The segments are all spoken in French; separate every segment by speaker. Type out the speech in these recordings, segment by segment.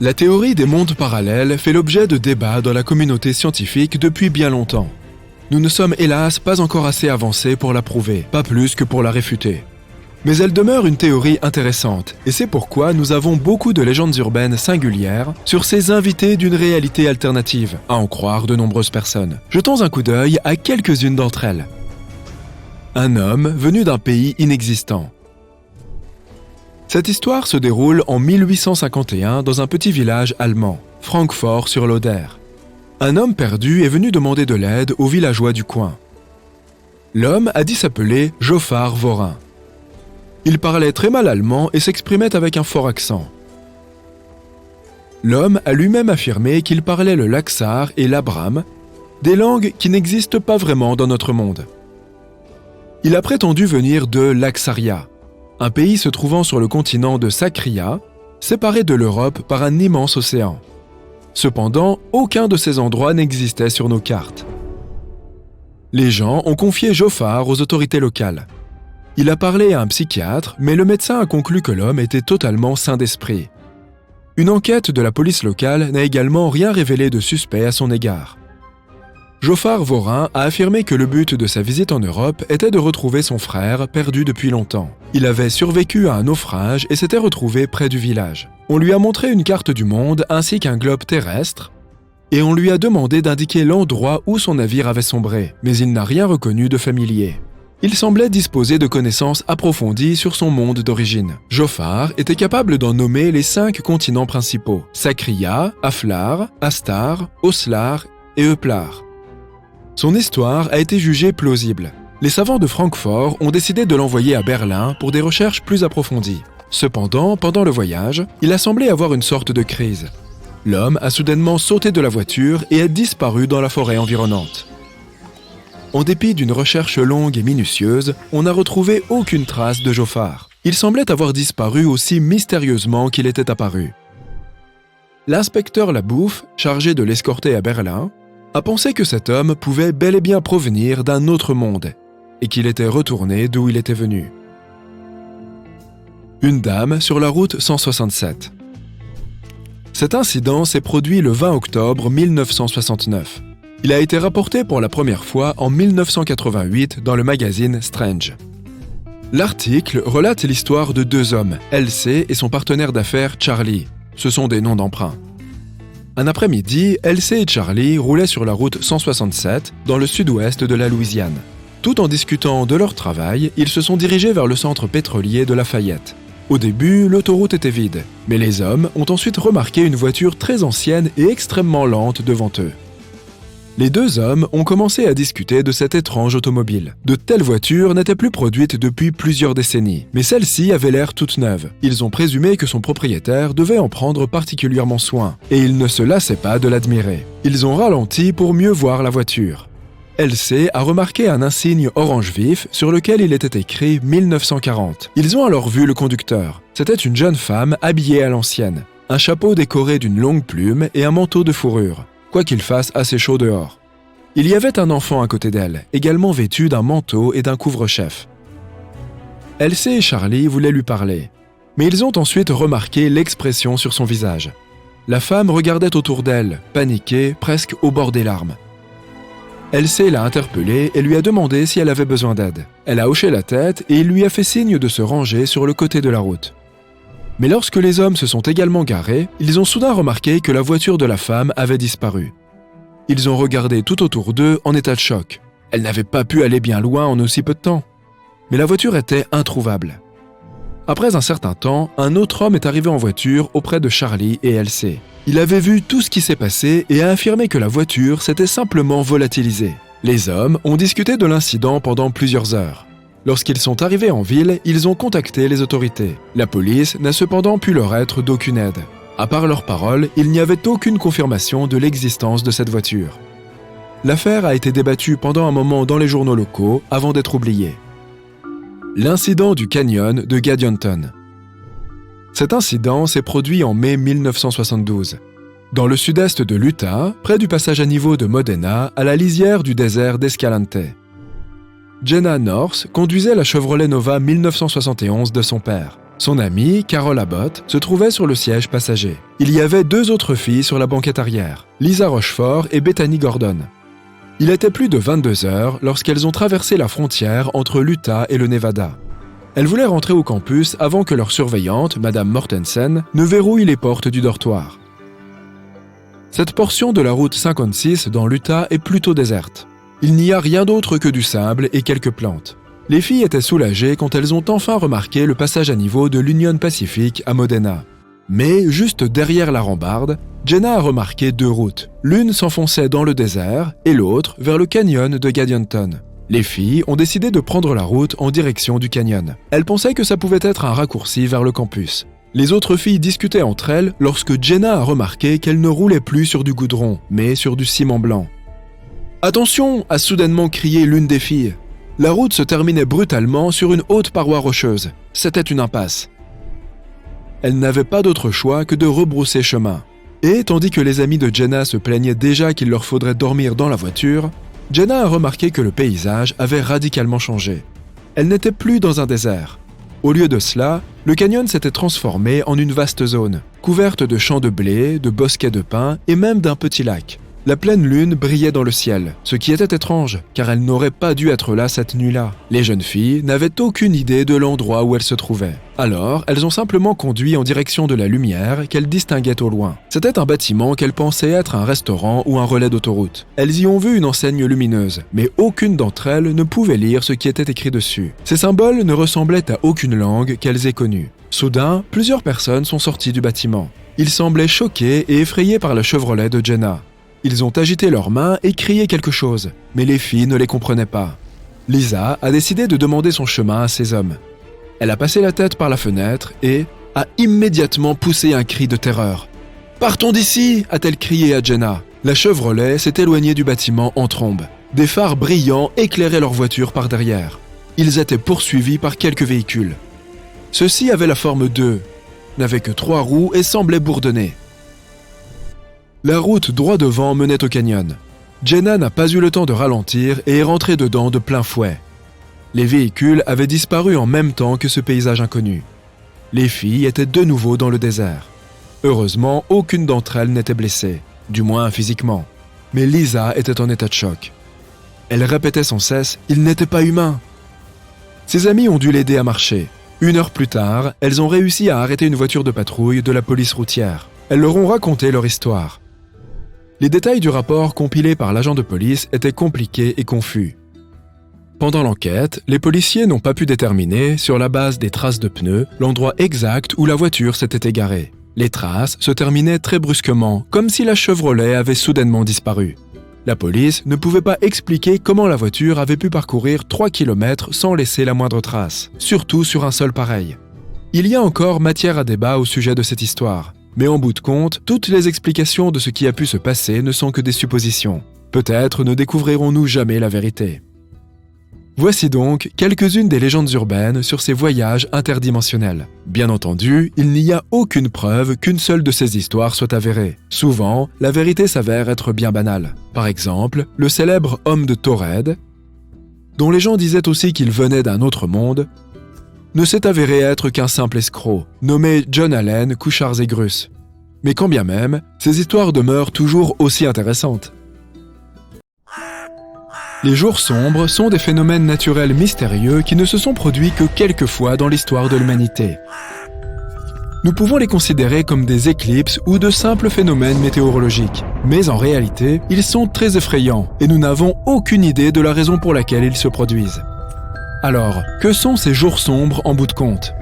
Speaker 1: La théorie des mondes parallèles fait l'objet de débats dans la communauté scientifique depuis bien longtemps. Nous ne sommes hélas pas encore assez avancés pour la prouver, pas plus que pour la réfuter. Mais elle demeure une théorie intéressante, et c'est pourquoi nous avons beaucoup de légendes urbaines singulières sur ces invités d'une réalité alternative, à en croire de nombreuses personnes. Jetons un coup d'œil à quelques-unes d'entre elles. Un homme venu d'un pays inexistant. Cette histoire se déroule en 1851 dans un petit village allemand, Francfort-sur-l'Oder. Un homme perdu est venu demander de l'aide aux villageois du coin. L'homme a dit s'appeler Joffar Vorin. Il parlait très mal allemand et s'exprimait avec un fort accent. L'homme a lui-même affirmé qu'il parlait le laxar et l'abram, des langues qui n'existent pas vraiment dans notre monde. Il a prétendu venir de Laxaria, un pays se trouvant sur le continent de Sakria, séparé de l'Europe par un immense océan. Cependant, aucun de ces endroits n'existait sur nos cartes. Les gens ont confié Joffar aux autorités locales. Il a parlé à un psychiatre, mais le médecin a conclu que l'homme était totalement sain d'esprit. Une enquête de la police locale n'a également rien révélé de suspect à son égard. Joffar Vorin a affirmé que le but de sa visite en Europe était de retrouver son frère perdu depuis longtemps. Il avait survécu à un naufrage et s'était retrouvé près du village. On lui a montré une carte du monde ainsi qu'un globe terrestre et on lui a demandé d'indiquer l'endroit où son navire avait sombré, mais il n'a rien reconnu de familier. Il semblait disposer de connaissances approfondies sur son monde d'origine. Joffar était capable d'en nommer les 5 continents principaux: Sakria, Aflar, Astar, Oslar et Euplar. Son histoire a été jugée plausible. Les savants de Francfort ont décidé de l'envoyer à Berlin pour des recherches plus approfondies. Cependant, pendant le voyage, il a semblé avoir une sorte de crise. L'homme a soudainement sauté de la voiture et a disparu dans la forêt environnante. En dépit d'une recherche longue et minutieuse, on n'a retrouvé aucune trace de Joffar. Il semblait avoir disparu aussi mystérieusement qu'il était apparu. L'inspecteur Labouffe, chargé de l'escorter à Berlin, a pensé que cet homme pouvait bel et bien provenir d'un autre monde et qu'il était retourné d'où il était venu. Une dame sur la route 167. Cet incident s'est produit le 20 octobre 1969. Il a été rapporté pour la première fois en 1988 dans le magazine Strange. L'article relate l'histoire de 2 hommes, LC et son partenaire d'affaires Charlie. Ce sont des noms d'emprunt. Un après-midi, LC et Charlie roulaient sur la route 167 dans le sud-ouest de la Louisiane. Tout en discutant de leur travail, ils se sont dirigés vers le centre pétrolier de Lafayette. Au début, l'autoroute était vide, mais les hommes ont ensuite remarqué une voiture très ancienne et extrêmement lente devant eux. Les 2 hommes ont commencé à discuter de cette étrange automobile. De telles voitures n'étaient plus produites depuis plusieurs décennies, mais celle-ci avait l'air toute neuve. Ils ont présumé que son propriétaire devait en prendre particulièrement soin, et ils ne se lassaient pas de l'admirer. Ils ont ralenti pour mieux voir la voiture. LC a remarqué un insigne orange vif sur lequel il était écrit 1940. Ils ont alors vu le conducteur. C'était une jeune femme habillée à l'ancienne, un chapeau décoré d'une longue plume et un manteau de fourrure, quoi qu'il fasse assez chaud dehors. Il y avait un enfant à côté d'elle, également vêtu d'un manteau et d'un couvre-chef. LC et Charlie voulaient lui parler, mais ils ont ensuite remarqué l'expression sur son visage. La femme regardait autour d'elle, paniquée, presque au bord des larmes. LC l'a interpellée et lui a demandé si elle avait besoin d'aide. Elle a hoché la tête et il lui a fait signe de se ranger sur le côté de la route. Mais lorsque les hommes se sont également garés, ils ont soudain remarqué que la voiture de la femme avait disparu. Ils ont regardé tout autour d'eux en état de choc. Elle n'avait pas pu aller bien loin en aussi peu de temps. Mais la voiture était introuvable. Après un certain temps, un autre homme est arrivé en voiture auprès de Charlie et LC. Il avait vu tout ce qui s'est passé et a affirmé que la voiture s'était simplement volatilisée. Les hommes ont discuté de l'incident pendant plusieurs heures. Lorsqu'ils sont arrivés en ville, ils ont contacté les autorités. La police n'a cependant pu leur être d'aucune aide. À part leurs paroles, il n'y avait aucune confirmation de l'existence de cette voiture. L'affaire a été débattue pendant un moment dans les journaux locaux avant d'être oubliée. L'incident du canyon de Gadionton. Cet incident s'est produit en mai 1972. Dans le sud-est de l'Utah, près du passage à niveau de Modena, à la lisière du désert d'Escalante. Jenna North conduisait la Chevrolet Nova 1971 de son père. Son amie, Carol Abbott, se trouvait sur le siège passager. Il y avait 2 autres filles sur la banquette arrière, Lisa Rochefort et Bethany Gordon. Il était plus de 22 heures lorsqu'elles ont traversé la frontière entre l'Utah et le Nevada. Elles voulaient rentrer au campus avant que leur surveillante, Madame Mortensen, ne verrouille les portes du dortoir. Cette portion de la route 56 dans l'Utah est plutôt déserte. Il n'y a rien d'autre que du sable et quelques plantes. Les filles étaient soulagées quand elles ont enfin remarqué le passage à niveau de l'Union Pacific à Modena. Mais juste derrière la rambarde, Jenna a remarqué 2 routes. L'une s'enfonçait dans le désert et l'autre vers le canyon de Gadianton. Les filles ont décidé de prendre la route en direction du canyon. Elles pensaient que ça pouvait être un raccourci vers le campus. Les autres filles discutaient entre elles lorsque Jenna a remarqué qu'elle ne roulait plus sur du goudron, mais sur du ciment blanc. « Attention !» a soudainement crié l'une des filles. La route se terminait brutalement sur une haute paroi rocheuse. C'était une impasse. Elle n'avait pas d'autre choix que de rebrousser chemin. Et tandis que les amis de Jenna se plaignaient déjà qu'il leur faudrait dormir dans la voiture, Jenna a remarqué que le paysage avait radicalement changé. Elle n'était plus dans un désert. Au lieu de cela, le canyon s'était transformé en une vaste zone, couverte de champs de blé, de bosquets de pins et même d'un petit lac. La pleine lune brillait dans le ciel, ce qui était étrange, car elle n'aurait pas dû être là cette nuit-là. Les jeunes filles n'avaient aucune idée de l'endroit où elles se trouvaient. Alors, elles ont simplement conduit en direction de la lumière qu'elles distinguaient au loin. C'était un bâtiment qu'elles pensaient être un restaurant ou un relais d'autoroute. Elles y ont vu une enseigne lumineuse, mais aucune d'entre elles ne pouvait lire ce qui était écrit dessus. Ces symboles ne ressemblaient à aucune langue qu'elles aient connue. Soudain, plusieurs personnes sont sorties du bâtiment. Ils semblaient choqués et effrayés par le Chevrolet de Jenna. Ils ont agité leurs mains et crié quelque chose, mais les filles ne les comprenaient pas. Lisa a décidé de demander son chemin à ces hommes. Elle a passé la tête par la fenêtre et a immédiatement poussé un cri de terreur. « Partons d'ici !» a-t-elle crié à Jenna. La Chevrolet s'est éloignée du bâtiment en trombe. Des phares brillants éclairaient leur voiture par derrière. Ils étaient poursuivis par quelques véhicules. Ceux-ci avaient la forme d'œufs, n'avaient que 3 roues et semblaient bourdonner. La route droit devant menait au canyon. Jenna n'a pas eu le temps de ralentir et est rentrée dedans de plein fouet. Les véhicules avaient disparu en même temps que ce paysage inconnu. Les filles étaient de nouveau dans le désert. Heureusement, aucune d'entre elles n'était blessée, du moins physiquement. Mais Lisa était en état de choc. Elle répétait sans cesse « Il n'était pas humain !» Ses amis ont dû l'aider à marcher. 1 heure plus tard, elles ont réussi à arrêter une voiture de patrouille de la police routière. Elles leur ont raconté leur histoire. Les détails du rapport compilé par l'agent de police étaient compliqués et confus. Pendant l'enquête, les policiers n'ont pas pu déterminer, sur la base des traces de pneus, l'endroit exact où la voiture s'était égarée. Les traces se terminaient très brusquement, comme si la Chevrolet avait soudainement disparu. La police ne pouvait pas expliquer comment la voiture avait pu parcourir 3 km sans laisser la moindre trace, surtout sur un sol pareil. Il y a encore matière à débat au sujet de cette histoire. Mais en bout de compte, toutes les explications de ce qui a pu se passer ne sont que des suppositions. Peut-être ne découvrirons-nous jamais la vérité. Voici donc quelques-unes des légendes urbaines sur ces voyages interdimensionnels. Bien entendu, il n'y a aucune preuve qu'une seule de ces histoires soit avérée. Souvent, la vérité s'avère être bien banale. Par exemple, le célèbre homme de Taured, dont les gens disaient aussi qu'il venait d'un autre monde, ne s'est avéré être qu'un simple escroc, nommé John Allen Couchard-Zegrus. Mais quand bien même, ces histoires demeurent toujours aussi intéressantes. Les jours sombres sont des phénomènes naturels mystérieux qui ne se sont produits que quelques fois dans l'histoire de l'humanité. Nous pouvons les considérer comme des éclipses ou de simples phénomènes météorologiques. Mais en réalité, ils sont très effrayants et nous n'avons aucune idée de la raison pour laquelle ils se produisent. Alors, que sont ces jours sombres en bout de compte?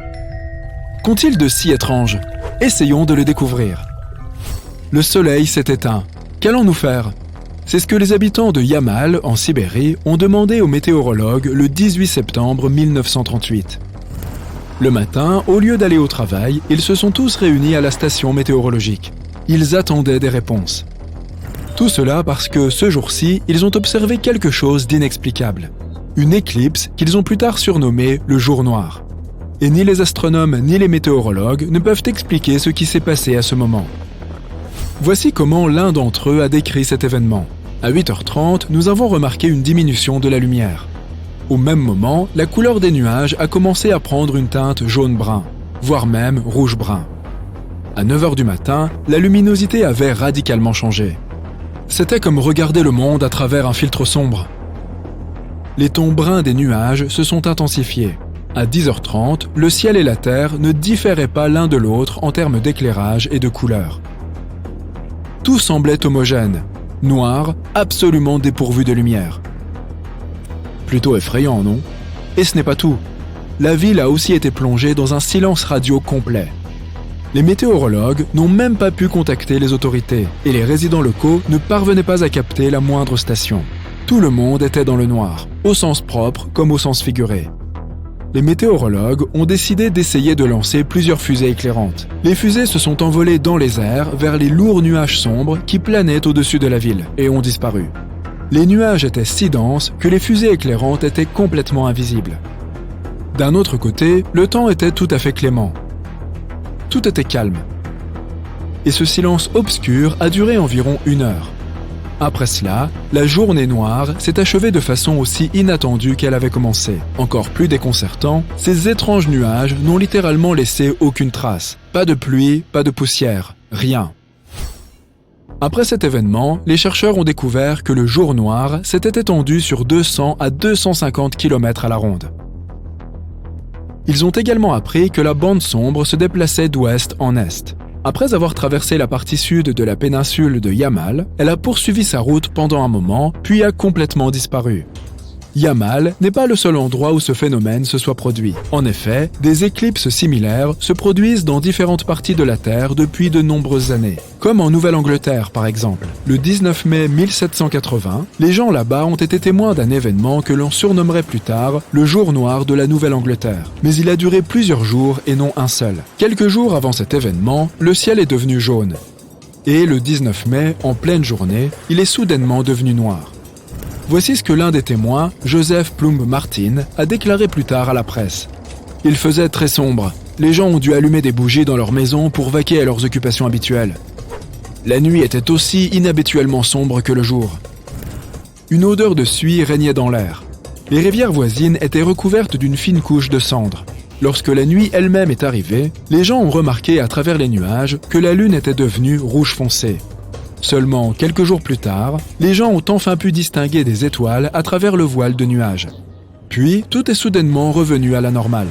Speaker 1: Qu'ont-ils de si étrange? Essayons de le découvrir. Le soleil s'est éteint. Qu'allons-nous faire? C'est ce que les habitants de Yamal, en Sibérie, ont demandé aux météorologues le 18 septembre 1938. Le matin, au lieu d'aller au travail, ils se sont tous réunis à la station météorologique. Ils attendaient des réponses. Tout cela parce que, ce jour-ci, ils ont observé quelque chose d'inexplicable. Une éclipse qu'ils ont plus tard surnommée le jour noir. Et ni les astronomes ni les météorologues ne peuvent expliquer ce qui s'est passé à ce moment. Voici comment l'un d'entre eux a décrit cet événement. À 8h30, nous avons remarqué une diminution de la lumière. Au même moment, la couleur des nuages a commencé à prendre une teinte jaune-brun. voire même rouge-brun. À 9h du matin, la luminosité avait radicalement changé. C'était comme regarder le monde à travers un filtre sombre. Les tons bruns des nuages se sont intensifiés. À 10h30, le ciel et la terre ne différaient pas l'un de l'autre en termes d'éclairage et de couleur. Tout semblait homogène, noir, absolument dépourvu de lumière. Plutôt effrayant, non? Et ce n'est pas tout. La ville a aussi été plongée dans un silence radio complet. Les météorologues n'ont même pas pu contacter les autorités et les résidents locaux ne parvenaient pas à capter la moindre station. Tout le monde était dans le noir, au sens propre comme au sens figuré. Les météorologues ont décidé d'essayer de lancer plusieurs fusées éclairantes. Les fusées se sont envolées dans les airs vers les lourds nuages sombres qui planaient au-dessus de la ville et ont disparu. Les nuages étaient si denses que les fusées éclairantes étaient complètement invisibles. D'un autre côté, le temps était tout à fait clément. Tout était calme. Et ce silence obscur a duré environ 1 heure. Après cela, la journée noire s'est achevée de façon aussi inattendue qu'elle avait commencé. Encore plus déconcertant, ces étranges nuages n'ont littéralement laissé aucune trace. Pas de pluie, pas de poussière, rien. Après cet événement, les chercheurs ont découvert que le jour noir s'était étendu sur 200 à 250 km à la ronde. Ils ont également appris que la bande sombre se déplaçait d'ouest en est. Après avoir traversé la partie sud de la péninsule de Yamal, elle a poursuivi sa route pendant un moment, puis a complètement disparu. Yamal n'est pas le seul endroit où ce phénomène se soit produit. En effet, des éclipses similaires se produisent dans différentes parties de la Terre depuis de nombreuses années. Comme en Nouvelle-Angleterre, par exemple. Le 19 mai 1780, les gens là-bas ont été témoins d'un événement que l'on surnommerait plus tard le jour noir de la Nouvelle-Angleterre. Mais il a duré plusieurs jours et non un seul. Quelques jours avant cet événement, le ciel est devenu jaune. Et le 19 mai, en pleine journée, il est soudainement devenu noir. Voici ce que l'un des témoins, Joseph Plumb Martin, a déclaré plus tard à la presse. « Il faisait très sombre. Les gens ont dû allumer des bougies dans leur maison pour vaquer à leurs occupations habituelles. La nuit était aussi inhabituellement sombre que le jour. Une odeur de suie régnait dans l'air. Les rivières voisines étaient recouvertes d'une fine couche de cendres. Lorsque la nuit elle-même est arrivée, les gens ont remarqué à travers les nuages que la lune était devenue rouge foncé. Seulement quelques jours plus tard, les gens ont enfin pu distinguer des étoiles à travers le voile de nuages. Puis, tout est soudainement revenu à la normale.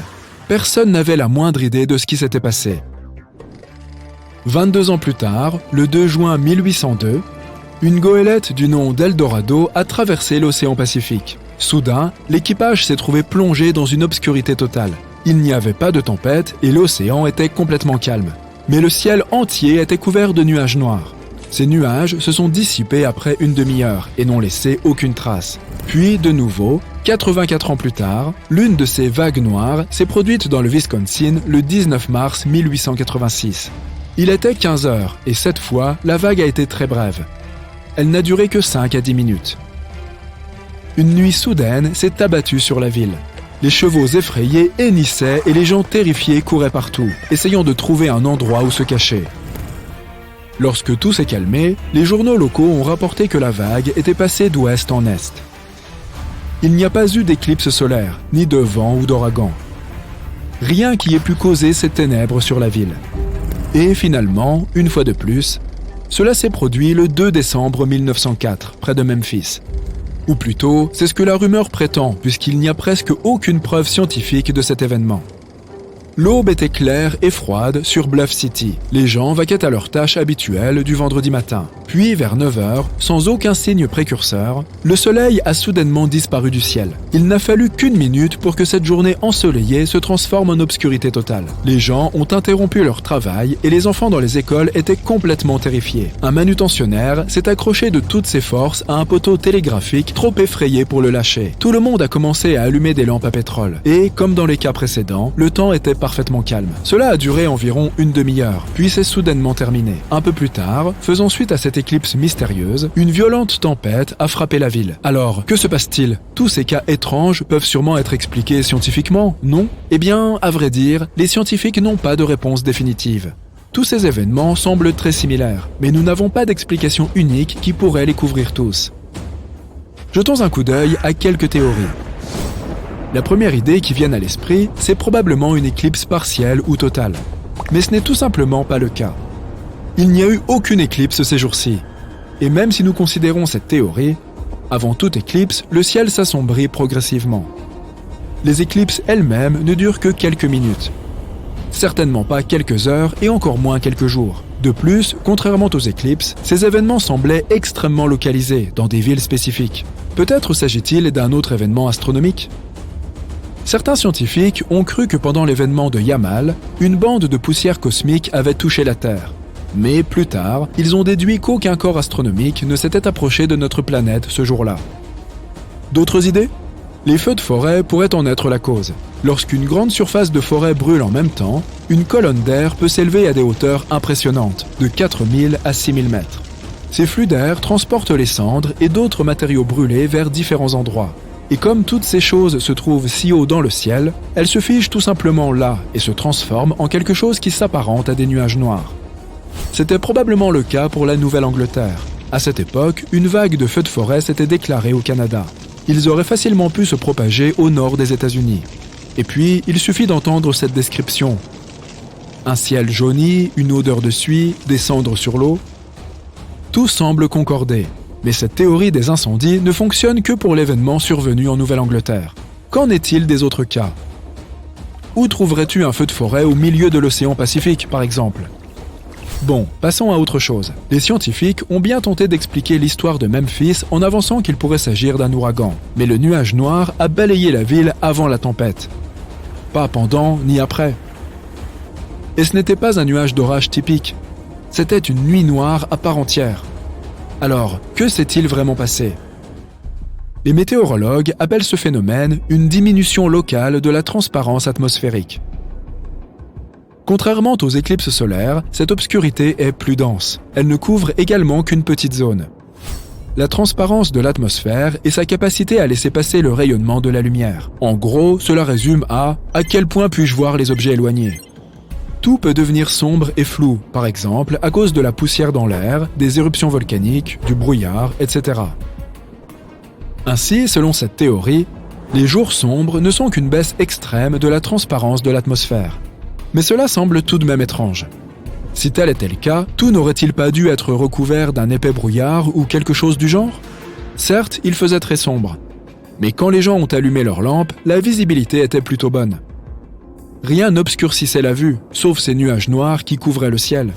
Speaker 1: Personne n'avait la moindre idée de ce qui s'était passé. 22 ans plus tard, le 2 juin 1802, une goélette du nom d'Eldorado a traversé l'océan Pacifique. Soudain, l'équipage s'est trouvé plongé dans une obscurité totale. Il n'y avait pas de tempête et l'océan était complètement calme. Mais le ciel entier était couvert de nuages noirs. Ces nuages se sont dissipés après une demi-heure et n'ont laissé aucune trace. Puis, de nouveau, 84 ans plus tard, l'une de ces vagues noires s'est produite dans le Wisconsin le 19 mars 1886. Il était 15 heures et cette fois, la vague a été très brève. Elle n'a duré que 5 à 10 minutes. Une nuit soudaine s'est abattue sur la ville. Les chevaux effrayés hennissaient et les gens terrifiés couraient partout, essayant de trouver un endroit où se cacher. Lorsque tout s'est calmé, les journaux locaux ont rapporté que la vague était passée d'ouest en est. Il n'y a pas eu d'éclipse solaire, ni de vent ou d'ouragan. Rien qui ait pu causer ces ténèbres sur la ville. Et finalement, une fois de plus, cela s'est produit le 2 décembre 1904, près de Memphis. Ou plutôt, c'est ce que la rumeur prétend, puisqu'il n'y a presque aucune preuve scientifique de cet événement. L'aube était claire et froide sur Bluff City. Les gens vaquaient à leurs tâches habituelles du vendredi matin. Puis, vers 9h, sans aucun signe précurseur, le soleil a soudainement disparu du ciel. Il n'a fallu qu'une minute pour que cette journée ensoleillée se transforme en obscurité totale. Les gens ont interrompu leur travail et les enfants dans les écoles étaient complètement terrifiés. Un manutentionnaire s'est accroché de toutes ses forces à un poteau télégraphique trop effrayé pour le lâcher. Tout le monde a commencé à allumer des lampes à pétrole. Et, comme dans les cas précédents, le temps était parfaitement calme. Cela a duré environ une demi-heure, puis s'est soudainement terminé. Un peu plus tard, faisant suite à cette éclipse mystérieuse, une violente tempête a frappé la ville. Alors, que se passe-t-il? Tous ces cas étranges peuvent sûrement être expliqués scientifiquement, non? Eh bien, à vrai dire, les scientifiques n'ont pas de réponse définitive. Tous ces événements semblent très similaires, mais nous n'avons pas d'explication unique qui pourrait les couvrir tous. Jetons un coup d'œil à quelques théories. La première idée qui vient à l'esprit, c'est probablement une éclipse partielle ou totale. Mais ce n'est tout simplement pas le cas. Il n'y a eu aucune éclipse ces jours-ci. Et même si nous considérons cette théorie, avant toute éclipse, le ciel s'assombrit progressivement. Les éclipses elles-mêmes ne durent que quelques minutes. Certainement pas quelques heures et encore moins quelques jours. De plus, contrairement aux éclipses, ces événements semblaient extrêmement localisés dans des villes spécifiques. Peut-être s'agit-il d'un autre événement astronomique ? Certains scientifiques ont cru que pendant l'événement de Yamal, une bande de poussière cosmique avait touché la Terre. Mais plus tard, ils ont déduit qu'aucun corps astronomique ne s'était approché de notre planète ce jour-là. D'autres idées ? Les feux de forêt pourraient en être la cause. Lorsqu'une grande surface de forêt brûle en même temps, une colonne d'air peut s'élever à des hauteurs impressionnantes, de 4000 à 6000 mètres. Ces flux d'air transportent les cendres et d'autres matériaux brûlés vers différents endroits. Et comme toutes ces choses se trouvent si haut dans le ciel, elles se figent tout simplement là et se transforment en quelque chose qui s'apparente à des nuages noirs. C'était probablement le cas pour la Nouvelle-Angleterre. À cette époque, une vague de feux de forêt s'était déclarée au Canada. Ils auraient facilement pu se propager au nord des États-Unis. Et puis, il suffit d'entendre cette description. Un ciel jauni, une odeur de suie, des cendres sur l'eau. Tout semble concorder. Mais cette théorie des incendies ne fonctionne que pour l'événement survenu en Nouvelle-Angleterre. Qu'en est-il des autres cas ? Où trouverais-tu un feu de forêt au milieu de l'océan Pacifique, par exemple ? Bon, passons à autre chose. Les scientifiques ont bien tenté d'expliquer l'histoire de Memphis en avançant qu'il pourrait s'agir d'un ouragan. Mais le nuage noir a balayé la ville avant la tempête. Pas pendant ni après. Et ce n'était pas un nuage d'orage typique. C'était une nuit noire à part entière. Alors, que s'est-il vraiment passé ? Les météorologues appellent ce phénomène une diminution locale de la transparence atmosphérique. Contrairement aux éclipses solaires, cette obscurité est plus dense. Elle ne couvre également qu'une petite zone. La transparence de l'atmosphère est sa capacité à laisser passer le rayonnement de la lumière. En gros, cela résume à quel point puis-je voir les objets éloignés ? Tout peut devenir sombre et flou, par exemple à cause de la poussière dans l'air, des éruptions volcaniques, du brouillard, etc. Ainsi, selon cette théorie, les jours sombres ne sont qu'une baisse extrême de la transparence de l'atmosphère. Mais cela semble tout de même étrange. Si tel était le cas, tout n'aurait-il pas dû être recouvert d'un épais brouillard ou quelque chose du genre ? Certes, il faisait très sombre. Mais quand les gens ont allumé leurs lampes, la visibilité était plutôt bonne. Rien n'obscurcissait la vue, sauf ces nuages noirs qui couvraient le ciel.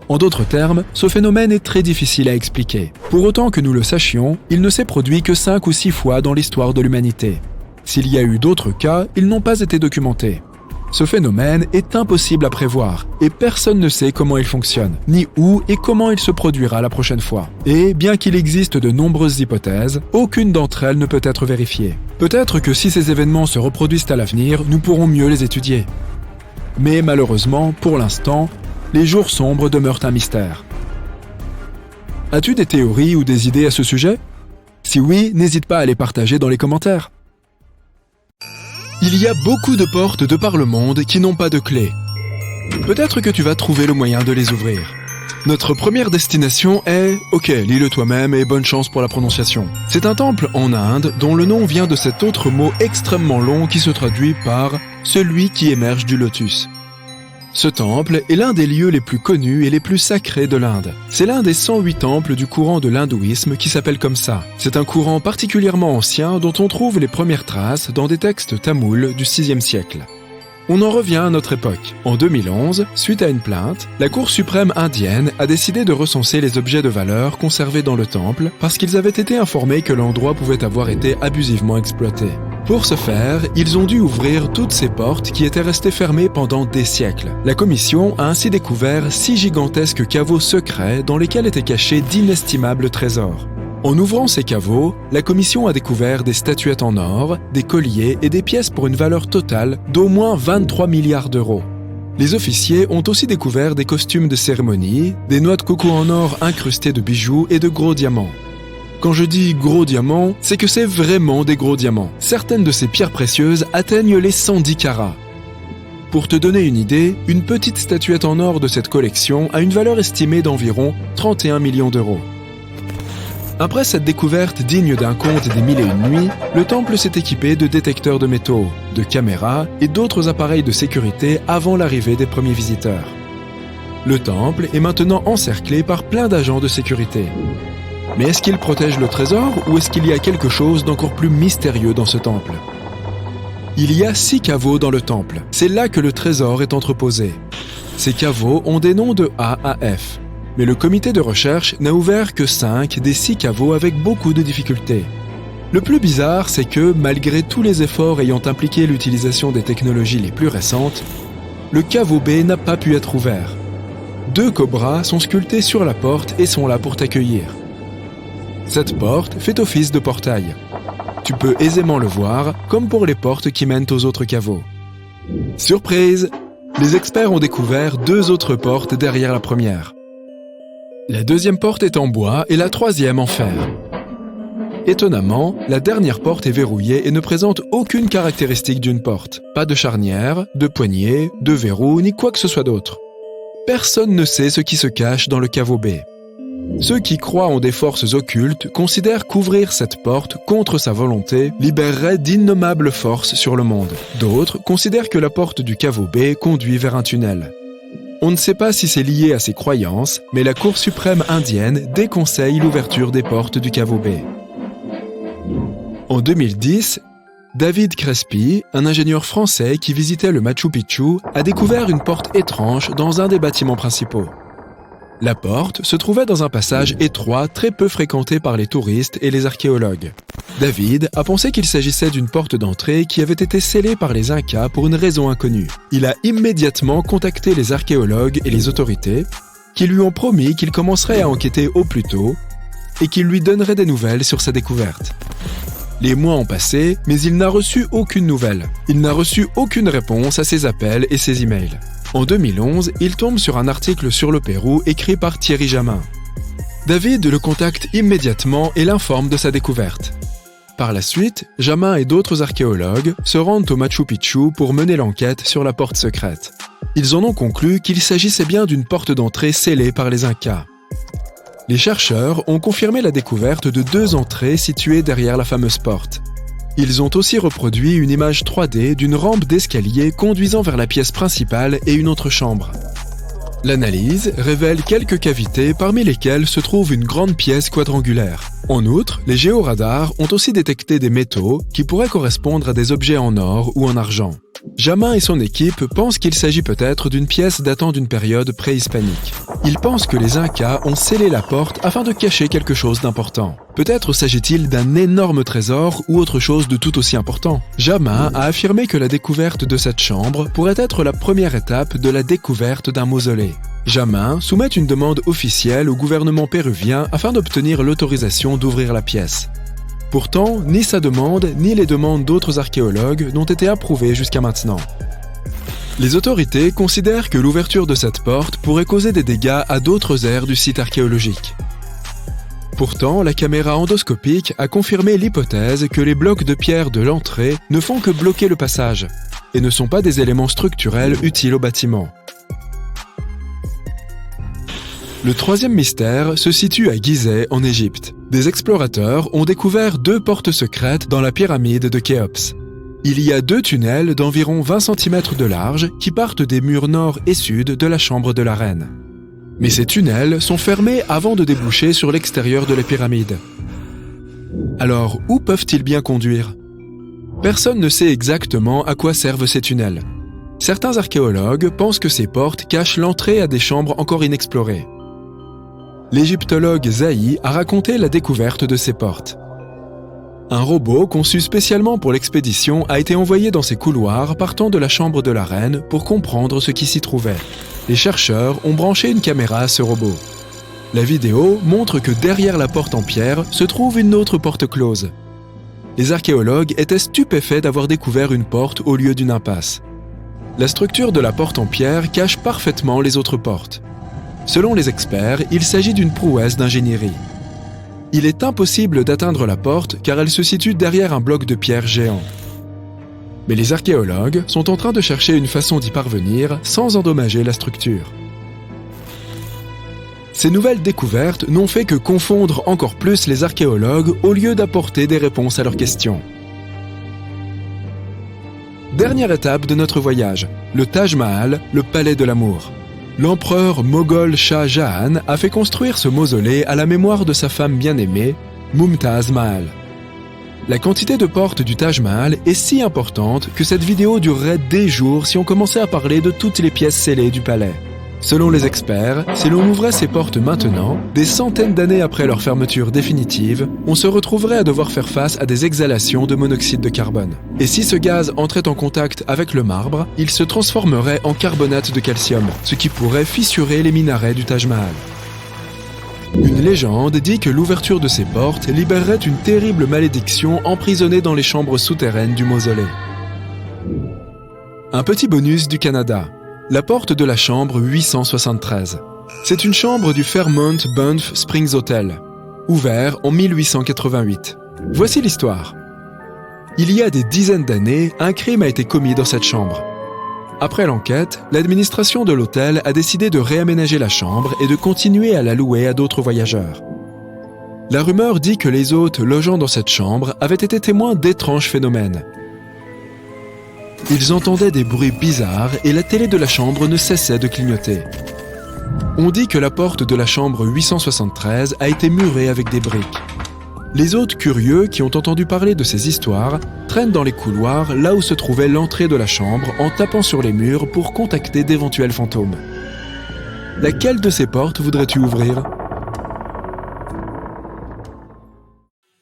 Speaker 1: En d'autres termes, ce phénomène est très difficile à expliquer. Pour autant que nous le sachions, il ne s'est produit que 5 ou 6 fois dans l'histoire de l'humanité. S'il y a eu d'autres cas, ils n'ont pas été documentés. Ce phénomène est impossible à prévoir et personne ne sait comment il fonctionne, ni où et comment il se produira la prochaine fois. Et bien qu'il existe de nombreuses hypothèses, aucune d'entre elles ne peut être vérifiée. Peut-être que si ces événements se reproduisent à l'avenir, nous pourrons mieux les étudier. Mais malheureusement, pour l'instant, les jours sombres demeurent un mystère. As-tu des théories ou des idées à ce sujet ? Si oui, n'hésite pas à les partager dans les commentaires. Il y a beaucoup de portes de par le monde qui n'ont pas de clé. Peut-être que tu vas trouver le moyen de les ouvrir. Notre première destination est, lis-le toi-même et bonne chance pour la prononciation. C'est un temple en Inde dont le nom vient de cet autre mot extrêmement long qui se traduit par « celui qui émerge du lotus ». Ce temple est l'un des lieux les plus connus et les plus sacrés de l'Inde. C'est l'un des 108 temples du courant de l'hindouisme qui s'appelle comme ça. C'est un courant particulièrement ancien dont on trouve les premières traces dans des textes tamouls du VIe siècle. On en revient à notre époque. En 2011, suite à une plainte, la Cour suprême indienne a décidé de recenser les objets de valeur conservés dans le temple parce qu'ils avaient été informés que l'endroit pouvait avoir été abusivement exploité. Pour ce faire, ils ont dû ouvrir toutes ces portes qui étaient restées fermées pendant des siècles. La commission a ainsi découvert 6 gigantesques caveaux secrets dans lesquels étaient cachés d'inestimables trésors. En ouvrant ces caveaux, la commission a découvert des statuettes en or, des colliers et des pièces pour une valeur totale d'au moins 23 milliards d'euros. Les officiers ont aussi découvert des costumes de cérémonie, des noix de coco en or incrustées de bijoux et de gros diamants. Quand je dis gros diamants, c'est que c'est vraiment des gros diamants. Certaines de ces pierres précieuses atteignent les 110 carats. Pour te donner une idée, une petite statuette en or de cette collection a une valeur estimée d'environ 31 millions d'euros. Après cette découverte digne d'un conte des mille et une nuits, le temple s'est équipé de détecteurs de métaux, de caméras et d'autres appareils de sécurité avant l'arrivée des premiers visiteurs. Le temple est maintenant encerclé par plein d'agents de sécurité. Mais est-ce qu'il protège le trésor ou est-ce qu'il y a quelque chose d'encore plus mystérieux dans ce temple? Il y a 6 caveaux dans le temple. C'est là que le trésor est entreposé. Ces caveaux ont des noms de A à F. Mais le comité de recherche n'a ouvert que 5 des 6 caveaux avec beaucoup de difficultés. Le plus bizarre, c'est que, malgré tous les efforts ayant impliqué l'utilisation des technologies les plus récentes, le caveau B n'a pas pu être ouvert. 2 cobras sont sculptés sur la porte et sont là pour t'accueillir. Cette porte fait office de portail. Tu peux aisément le voir, comme pour les portes qui mènent aux autres caveaux. Surprise! Les experts ont découvert 2 autres portes derrière la première. La deuxième porte est en bois et la troisième en fer. Étonnamment, la dernière porte est verrouillée et ne présente aucune caractéristique d'une porte. Pas de charnière, de poignée, de verrou, ni quoi que ce soit d'autre. Personne ne sait ce qui se cache dans le caveau B. Ceux qui croient en des forces occultes considèrent qu'ouvrir cette porte contre sa volonté libérerait d'innommables forces sur le monde. D'autres considèrent que la porte du caveau B conduit vers un tunnel. On ne sait pas si c'est lié à ces croyances, mais la Cour suprême indienne déconseille l'ouverture des portes du caveau B. En 2010, David Crespi, un ingénieur français qui visitait le Machu Picchu, a découvert une porte étrange dans un des bâtiments principaux. La porte se trouvait dans un passage étroit très peu fréquenté par les touristes et les archéologues. David a pensé qu'il s'agissait d'une porte d'entrée qui avait été scellée par les Incas pour une raison inconnue. Il a immédiatement contacté les archéologues et les autorités, qui lui ont promis qu'il commencerait à enquêter au plus tôt et qu'il lui donnerait des nouvelles sur sa découverte. Les mois ont passé, mais il n'a reçu aucune nouvelle. Il n'a reçu aucune réponse à ses appels et ses emails. En 2011, il tombe sur un article sur le Pérou écrit par Thierry Jamin. David le contacte immédiatement et l'informe de sa découverte. Par la suite, Jamin et d'autres archéologues se rendent au Machu Picchu pour mener l'enquête sur la porte secrète. Ils en ont conclu qu'il s'agissait bien d'une porte d'entrée scellée par les Incas. Les chercheurs ont confirmé la découverte de 2 entrées situées derrière la fameuse porte. Ils ont aussi reproduit une image 3D d'une rampe d'escalier conduisant vers la pièce principale et une autre chambre. L'analyse révèle quelques cavités parmi lesquelles se trouve une grande pièce quadrangulaire. En outre, les géoradars ont aussi détecté des métaux qui pourraient correspondre à des objets en or ou en argent. Jamin et son équipe pensent qu'il s'agit peut-être d'une pièce datant d'une période préhispanique. Ils pensent que les Incas ont scellé la porte afin de cacher quelque chose d'important. Peut-être s'agit-il d'un énorme trésor ou autre chose de tout aussi important. Jamin a affirmé que la découverte de cette chambre pourrait être la première étape de la découverte d'un mausolée. Jamin soumet une demande officielle au gouvernement péruvien afin d'obtenir l'autorisation d'ouvrir la pièce. Pourtant, ni sa demande, ni les demandes d'autres archéologues n'ont été approuvées jusqu'à maintenant. Les autorités considèrent que l'ouverture de cette porte pourrait causer des dégâts à d'autres aires du site archéologique. Pourtant, la caméra endoscopique a confirmé l'hypothèse que les blocs de pierre de l'entrée ne font que bloquer le passage et ne sont pas des éléments structurels utiles au bâtiment. Le troisième mystère se situe à Gizeh, en Égypte. Des explorateurs ont découvert 2 portes secrètes dans la pyramide de Khéops. Il y a 2 tunnels d'environ 20 cm de large qui partent des murs nord et sud de la chambre de la reine. Mais ces tunnels sont fermés avant de déboucher sur l'extérieur de la pyramide. Alors, où peuvent-ils bien conduire? Personne ne sait exactement à quoi servent ces tunnels. Certains archéologues pensent que ces portes cachent l'entrée à des chambres encore inexplorées. L'égyptologue Zahi a raconté la découverte de ces portes. Un robot conçu spécialement pour l'expédition a été envoyé dans ces couloirs partant de la chambre de la reine pour comprendre ce qui s'y trouvait. Les chercheurs ont branché une caméra à ce robot. La vidéo montre que derrière la porte en pierre se trouve une autre porte close. Les archéologues étaient stupéfaits d'avoir découvert une porte au lieu d'une impasse. La structure de la porte en pierre cache parfaitement les autres portes. Selon les experts, il s'agit d'une prouesse d'ingénierie. Il est impossible d'atteindre la porte car elle se situe derrière un bloc de pierre géant. Mais les archéologues sont en train de chercher une façon d'y parvenir sans endommager la structure. Ces nouvelles découvertes n'ont fait que confondre encore plus les archéologues au lieu d'apporter des réponses à leurs questions. Dernière étape de notre voyage, le Taj Mahal, le palais de l'amour. L'empereur moghol Shah Jahan a fait construire ce mausolée à la mémoire de sa femme bien-aimée, Mumtaz Mahal. La quantité de portes du Taj Mahal est si importante que cette vidéo durerait des jours si on commençait à parler de toutes les pièces scellées du palais. Selon les experts, si l'on ouvrait ces portes maintenant, des centaines d'années après leur fermeture définitive, on se retrouverait à devoir faire face à des exhalations de monoxyde de carbone. Et si ce gaz entrait en contact avec le marbre, il se transformerait en carbonate de calcium, ce qui pourrait fissurer les minarets du Taj Mahal. Une légende dit que l'ouverture de ces portes libérerait une terrible malédiction emprisonnée dans les chambres souterraines du mausolée. Un petit bonus du Canada. La porte de la chambre 873. C'est une chambre du Fairmont Banff Springs Hotel, ouvert en 1888. Voici l'histoire. Il y a des dizaines d'années, un crime a été commis dans cette chambre. Après l'enquête, l'administration de l'hôtel a décidé de réaménager la chambre et de continuer à la louer à d'autres voyageurs. La rumeur dit que les hôtes logeant dans cette chambre avaient été témoins d'étranges phénomènes. Ils entendaient des bruits bizarres et la télé de la chambre ne cessait de clignoter. On dit que la porte de la chambre 873 a été murée avec des briques. Les hôtes curieux qui ont entendu parler de ces histoires traînent dans les couloirs là où se trouvait l'entrée de la chambre en tapant sur les murs pour contacter d'éventuels fantômes. Laquelle de ces portes voudrais-tu ouvrir ?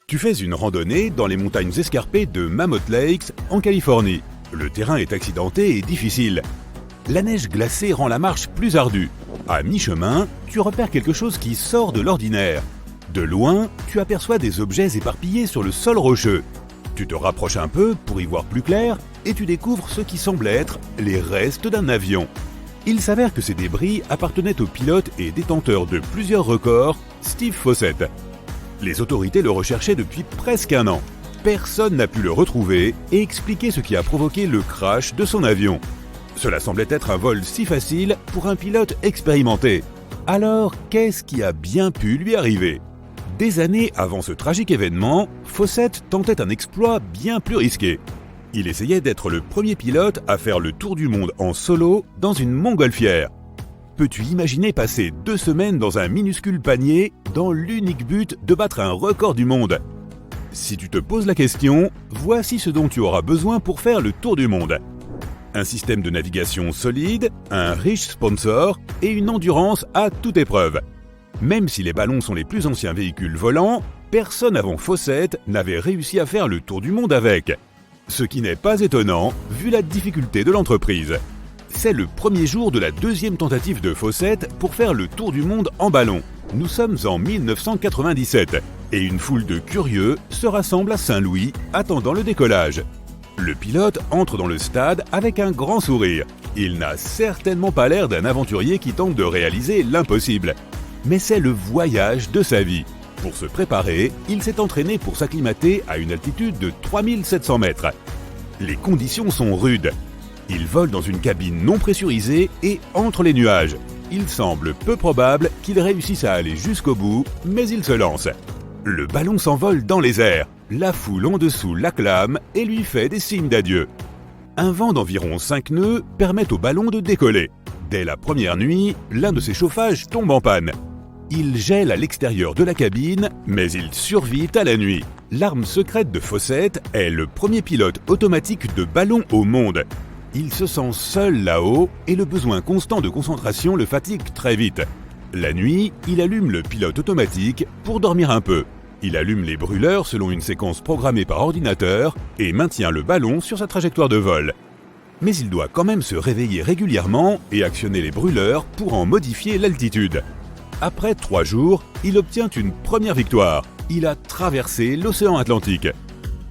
Speaker 2: Tu fais une randonnée dans les montagnes escarpées de Mammoth Lakes en Californie. Le terrain est accidenté et difficile. La neige glacée rend la marche plus ardue. À mi-chemin, tu repères quelque chose qui sort de l'ordinaire. De loin, tu aperçois des objets éparpillés sur le sol rocheux. Tu te rapproches un peu pour y voir plus clair et tu découvres ce qui semble être les restes d'un avion. Il s'avère que ces débris appartenaient au pilote et détenteur de plusieurs records, Steve Fossett. Les autorités le recherchaient depuis presque un an. Personne n'a pu le retrouver et expliquer ce qui a provoqué le crash de son avion. Cela semblait être un vol si facile pour un pilote expérimenté. Alors, qu'est-ce qui a bien pu lui arriver ? Des années avant ce tragique événement, Fossett tentait un exploit bien plus risqué. Il essayait d'être le premier pilote à faire le tour du monde en solo dans une montgolfière. Peux-tu imaginer passer 2 semaines dans un minuscule panier dans l'unique but de battre un record du monde ? Si tu te poses la question, voici ce dont tu auras besoin pour faire le tour du monde. Un système de navigation solide, un riche sponsor et une endurance à toute épreuve. Même si les ballons sont les plus anciens véhicules volants, personne avant Fossett n'avait réussi à faire le tour du monde avec. Ce qui n'est pas étonnant, vu la difficulté de l'entreprise. C'est le premier jour de la 2e tentative de Fossett pour faire le tour du monde en ballon. Nous sommes en 1997 et une foule de curieux se rassemble à Saint-Louis attendant le décollage. Le pilote entre dans le stade avec un grand sourire. Il n'a certainement pas l'air d'un aventurier qui tente de réaliser l'impossible. Mais c'est le voyage de sa vie. Pour se préparer, il s'est entraîné pour s'acclimater à une altitude de 3700 mètres. Les conditions sont rudes. Il vole dans une cabine non pressurisée et entre les nuages. Il semble peu probable qu'il réussisse à aller jusqu'au bout, mais il se lance. Le ballon s'envole dans les airs. La foule en dessous l'acclame et lui fait des signes d'adieu. Un vent d'environ 5 nœuds permet au ballon de décoller. Dès la première nuit, l'un de ses chauffages tombe en panne. Il gèle à l'extérieur de la cabine, mais il survit à la nuit. L'arme secrète de Fossett est le premier pilote automatique de ballon au monde. Il se sent seul là-haut et le besoin constant de concentration le fatigue très vite. La nuit, il allume le pilote automatique pour dormir un peu. Il allume les brûleurs selon une séquence programmée par ordinateur et maintient le ballon sur sa trajectoire de vol. Mais il doit quand même se réveiller régulièrement et actionner les brûleurs pour en modifier l'altitude. Après 3 jours, il obtient une première victoire. Il a traversé l'océan Atlantique.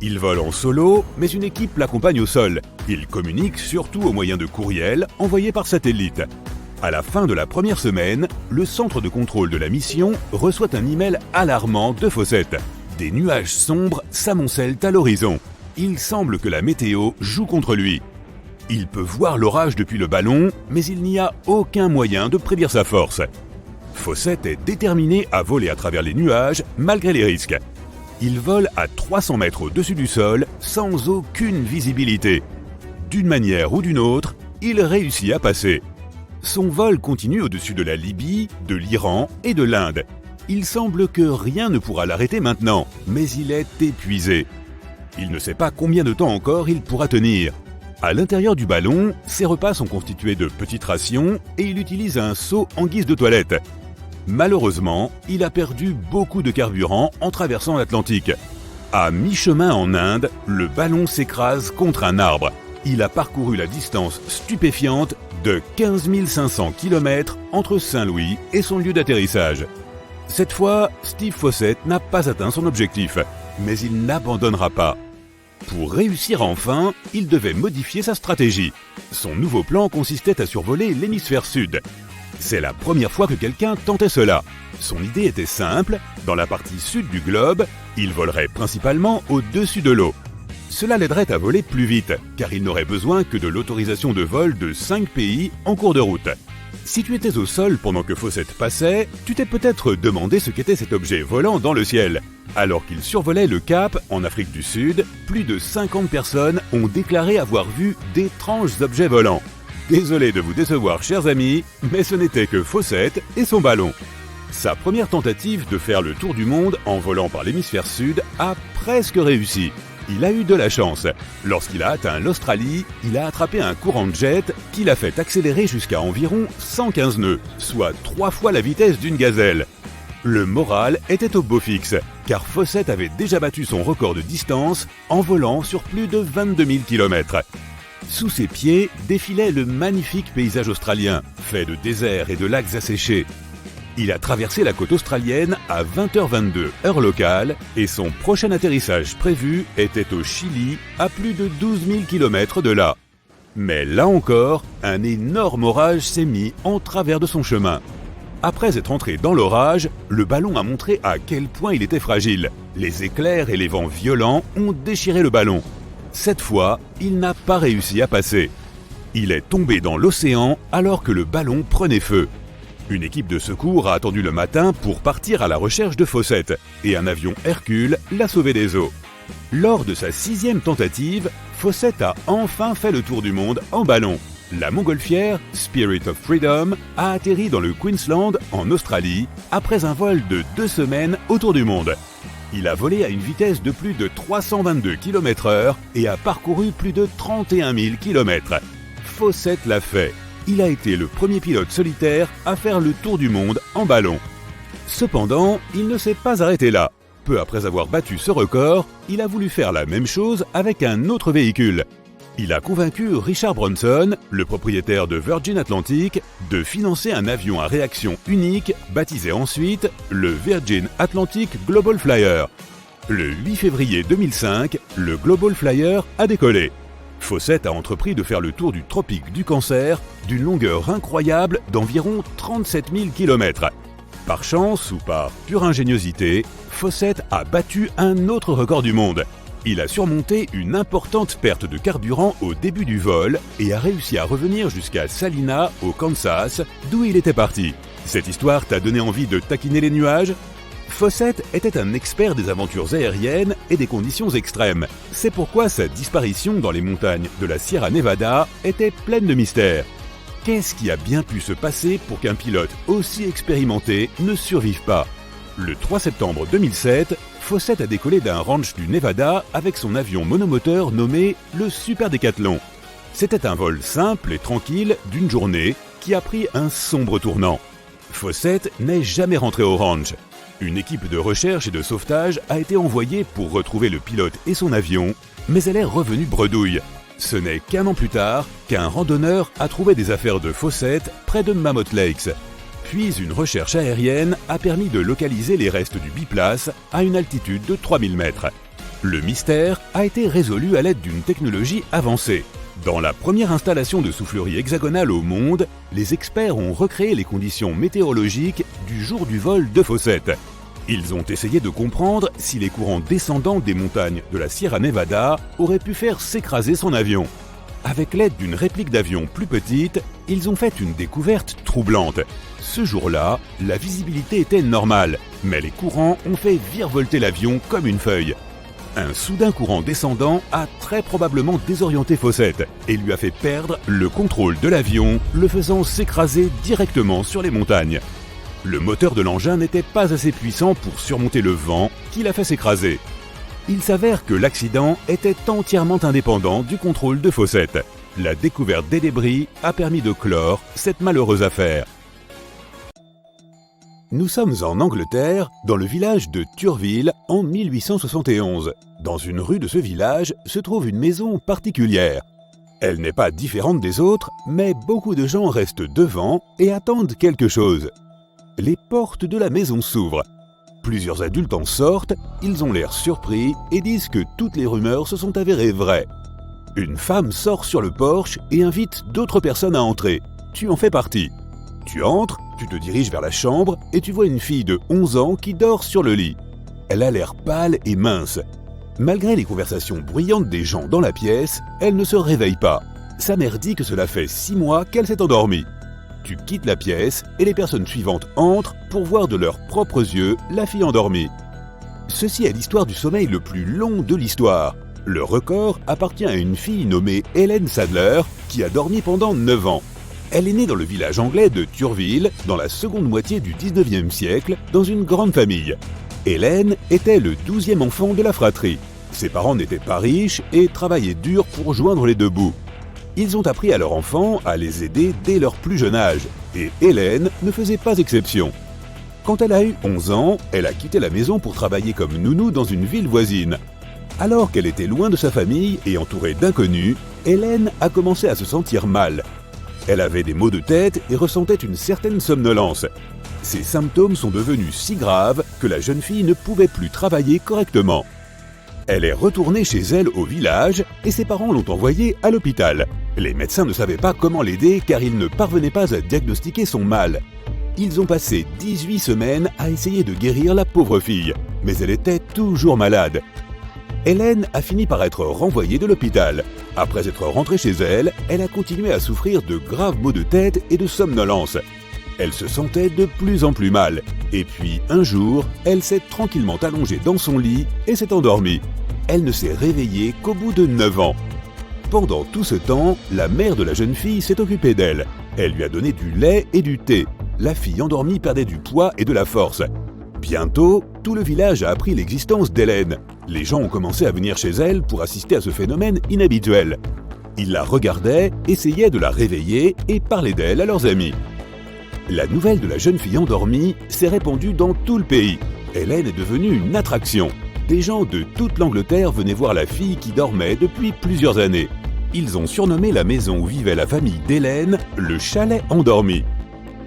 Speaker 2: Il vole en solo, mais une équipe l'accompagne au sol. Il communique surtout au moyen de courriels envoyés par satellite. À la fin de la première semaine, le centre de contrôle de la mission reçoit un email alarmant de Fossett. Des nuages sombres s'amoncellent à l'horizon. Il semble que la météo joue contre lui. Il peut voir l'orage depuis le ballon, mais il n'y a aucun moyen de prédire sa force. Fawcett est déterminé à voler à travers les nuages malgré les risques. Il vole à 300 mètres au-dessus du sol sans aucune visibilité. D'une manière ou d'une autre, il réussit à passer. Son vol continue au-dessus de la Libye, de l'Iran et de l'Inde. Il semble que rien ne pourra l'arrêter maintenant, mais il est épuisé. Il ne sait pas combien de temps encore il pourra tenir. À l'intérieur du ballon, ses repas sont constitués de petites rations et il utilise un seau en guise de toilette. Malheureusement, il a perdu beaucoup de carburant en traversant l'Atlantique. À mi-chemin en Inde, le ballon s'écrase contre un arbre. Il a parcouru la distance stupéfiante de 15 500 km entre Saint-Louis et son lieu d'atterrissage. Cette fois, Steve Fawcett n'a pas atteint son objectif, mais il n'abandonnera pas. Pour réussir enfin, il devait modifier sa stratégie. Son nouveau plan consistait à survoler l'hémisphère sud. C'est la première fois que quelqu'un tentait cela. Son idée était simple, dans la partie sud du globe, il volerait principalement au-dessus de l'eau. Cela l'aiderait à voler plus vite, car il n'aurait besoin que de l'autorisation de vol de 5 pays en cours de route. Si tu étais au sol pendant que Fawcett passait, tu t'es peut-être demandé ce qu'était cet objet volant dans le ciel. Alors qu'il survolait le Cap, en Afrique du Sud, plus de 50 personnes ont déclaré avoir vu d'étranges objets volants. Désolé de vous décevoir, chers amis, mais ce n'était que Fawcett et son ballon. Sa première tentative de faire le tour du monde en volant par l'hémisphère sud a presque réussi. Il a eu de la chance. Lorsqu'il a atteint l'Australie, il a attrapé un courant de jet qui l'a fait accélérer jusqu'à environ 115 nœuds, soit 3 fois la vitesse d'une gazelle. Le moral était au beau fixe, car Fawcett avait déjà battu son record de distance en volant sur plus de 22 000 km. Sous ses pieds défilait le magnifique paysage australien, fait de déserts et de lacs asséchés. Il a traversé la côte australienne à 20h22 heure locale et son prochain atterrissage prévu était au Chili, à plus de 12 000 km de là. Mais là encore, un énorme orage s'est mis en travers de son chemin. Après être entré dans l'orage, le ballon a montré à quel point il était fragile. Les éclairs et les vents violents ont déchiré le ballon. Cette fois, il n'a pas réussi à passer. Il est tombé dans l'océan alors que le ballon prenait feu. Une équipe de secours a attendu le matin pour partir à la recherche de Fawcett et un avion Hercule l'a sauvé des eaux. Lors de sa 6e tentative, Fawcett a enfin fait le tour du monde en ballon. La montgolfière Spirit of Freedom a atterri dans le Queensland en Australie après un vol de 2 semaines autour du monde. Il a volé à une vitesse de plus de 322 km/h et a parcouru plus de 31 000 km. Fawcett l'a fait. Il a été le premier pilote solitaire à faire le tour du monde en ballon. Cependant, il ne s'est pas arrêté là. Peu après avoir battu ce record, il a voulu faire la même chose avec un autre véhicule. Il a convaincu Richard Branson, le propriétaire de Virgin Atlantic, de financer un avion à réaction unique, baptisé ensuite le Virgin Atlantic Global Flyer. Le 8 février 2005, le Global Flyer a décollé. Fawcett a entrepris de faire le tour du tropique du Cancer d'une longueur incroyable d'environ 37 000 km. Par chance ou par pure ingéniosité, Fawcett a battu un autre record du monde. Il a surmonté une importante perte de carburant au début du vol et a réussi à revenir jusqu'à Salina, au Kansas, d'où il était parti. Cette histoire t'a donné envie de taquiner les nuages ? Fawcett était un expert des aventures aériennes et des conditions extrêmes. C'est pourquoi sa disparition dans les montagnes de la Sierra Nevada était pleine de mystères. Qu'est-ce qui a bien pu se passer pour qu'un pilote aussi expérimenté ne survive pas ? Le 3 septembre 2007, Fawcett a décollé d'un ranch du Nevada avec son avion monomoteur nommé le Super Décathlon. C'était un vol simple et tranquille d'une journée qui a pris un sombre tournant. Fawcett n'est jamais rentré au ranch. Une équipe de recherche et de sauvetage a été envoyée pour retrouver le pilote et son avion, mais elle est revenue bredouille. Ce n'est qu'un an plus tard qu'un randonneur a trouvé des affaires de Fawcett près de Mammoth Lakes. Puis une recherche aérienne a permis de localiser les restes du biplace à une altitude de 3000 mètres. Le mystère a été résolu à l'aide d'une technologie avancée. Dans la première installation de soufflerie hexagonale au monde, les experts ont recréé les conditions météorologiques du jour du vol de Fawcett. Ils ont essayé de comprendre si les courants descendants des montagnes de la Sierra Nevada auraient pu faire s'écraser son avion. Avec l'aide d'une réplique d'avion plus petite, ils ont fait une découverte troublante. Ce jour-là, la visibilité était normale, mais les courants ont fait virevolter l'avion comme une feuille. Un soudain courant descendant a très probablement désorienté Fawcett et lui a fait perdre le contrôle de l'avion, le faisant s'écraser directement sur les montagnes. Le moteur de l'engin n'était pas assez puissant pour surmonter le vent qui l'a fait s'écraser. Il s'avère que l'accident était entièrement indépendant du contrôle de Fawcett. La découverte des débris a permis de clore cette malheureuse affaire. Nous sommes en Angleterre, dans le village de Turville, en 1871. Dans une rue de ce village se trouve une maison particulière. Elle n'est pas différente des autres, mais beaucoup de gens restent devant et attendent quelque chose. Les portes de la maison s'ouvrent. Plusieurs adultes en sortent, ils ont l'air surpris et disent que toutes les rumeurs se sont avérées vraies. Une femme sort sur le porche et invite d'autres personnes à entrer. Tu en fais partie. Tu entres, tu te diriges vers la chambre et tu vois une fille de 11 ans qui dort sur le lit. Elle a l'air pâle et mince. Malgré les conversations bruyantes des gens dans la pièce, elle ne se réveille pas. Sa mère dit que cela fait 6 mois qu'elle s'est endormie. Tu quittes la pièce et les personnes suivantes entrent pour voir de leurs propres yeux la fille endormie. Ceci est l'histoire du sommeil le plus long de l'histoire. Le record appartient à une fille nommée Helen Sadler qui a dormi pendant 9 ans. Elle est née dans le village anglais de Turville, dans la seconde moitié du 19e siècle, dans une grande famille. Helen était le 12e enfant de la fratrie. Ses parents n'étaient pas riches et travaillaient dur pour joindre les deux bouts. Ils ont appris à leurs enfants à les aider dès leur plus jeune âge, et Helen ne faisait pas exception. Quand elle a eu 11 ans, elle a quitté la maison pour travailler comme nounou dans une ville voisine. Alors qu'elle était loin de sa famille et entourée d'inconnus, Helen a commencé à se sentir mal. Elle avait des maux de tête et ressentait une certaine somnolence. Ces symptômes sont devenus si graves que la jeune fille ne pouvait plus travailler correctement. Elle est retournée chez elle au village et ses parents l'ont envoyée à l'hôpital. Les médecins ne savaient pas comment l'aider car ils ne parvenaient pas à diagnostiquer son mal. Ils ont passé 18 semaines à essayer de guérir la pauvre fille, mais elle était toujours malade. Helen a fini par être renvoyée de l'hôpital. Après être rentrée chez elle, elle a continué à souffrir de graves maux de tête et de somnolence. Elle se sentait de plus en plus mal. Et puis, un jour, elle s'est tranquillement allongée dans son lit et s'est endormie. Elle ne s'est réveillée qu'au bout de 9 ans. Pendant tout ce temps, la mère de la jeune fille s'est occupée d'elle. Elle lui a donné du lait et du thé. La fille endormie perdait du poids et de la force. Bientôt, tout le village a appris l'existence d'Hélène. Les gens ont commencé à venir chez elle pour assister à ce phénomène inhabituel. Ils la regardaient, essayaient de la réveiller et parlaient d'elle à leurs amis. La nouvelle de la jeune fille endormie s'est répandue dans tout le pays. Hélène est devenue une attraction. Des gens de toute l'Angleterre venaient voir la fille qui dormait depuis plusieurs années. Ils ont surnommé la maison où vivait la famille d'Hélène le chalet endormi.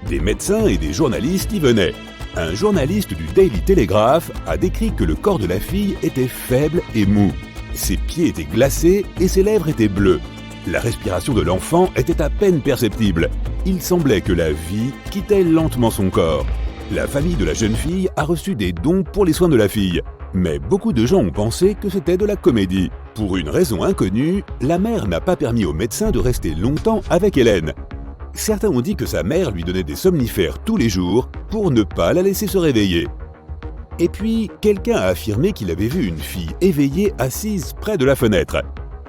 Speaker 2: Des médecins et des journalistes y venaient. Un journaliste du Daily Telegraph a décrit que le corps de la fille était faible et mou. Ses pieds étaient glacés et ses lèvres étaient bleues. La respiration de l'enfant était à peine perceptible. Il semblait que la vie quittait lentement son corps. La famille de la jeune fille a reçu des dons pour les soins de la fille. Mais beaucoup de gens ont pensé que c'était de la comédie. Pour une raison inconnue, la mère n'a pas permis au médecin de rester longtemps avec Hélène. Certains ont dit que sa mère lui donnait des somnifères tous les jours pour ne pas la laisser se réveiller. Et puis, quelqu'un a affirmé qu'il avait vu une fille éveillée assise près de la fenêtre.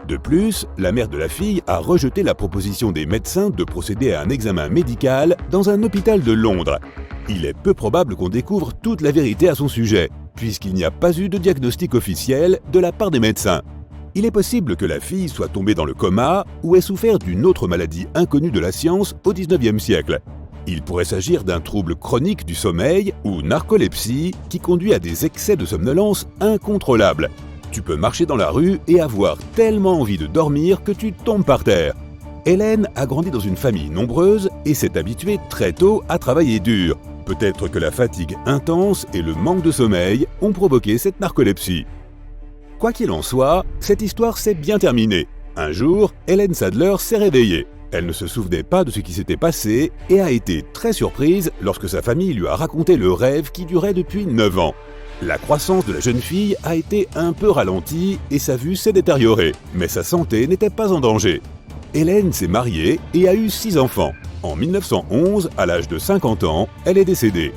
Speaker 2: De plus, la mère de la fille a rejeté la proposition des médecins de procéder à un examen médical dans un hôpital de Londres. Il est peu probable qu'on découvre toute la vérité à son sujet, puisqu'il n'y a pas eu de diagnostic officiel de la part des médecins. Il est possible que la fille soit tombée dans le coma ou ait souffert d'une autre maladie inconnue de la science au XIXe siècle. Il pourrait s'agir d'un trouble chronique du sommeil ou narcolepsie qui conduit à des excès de somnolence incontrôlables. Tu peux marcher dans la rue et avoir tellement envie de dormir que tu tombes par terre. Hélène a grandi dans une famille nombreuse et s'est habituée très tôt à travailler dur. Peut-être que la fatigue intense et le manque de sommeil ont provoqué cette narcolepsie. Quoi qu'il en soit, cette histoire s'est bien terminée. Un jour, Helen Sadler s'est réveillée. Elle ne se souvenait pas de ce qui s'était passé et a été très surprise lorsque sa famille lui a raconté le rêve qui durait depuis 9 ans. La croissance de la jeune fille a été un peu ralentie et sa vue s'est détériorée, mais sa santé n'était pas en danger. Hélène s'est mariée et a eu 6 enfants. En 1911, à l'âge de 50 ans, elle est décédée.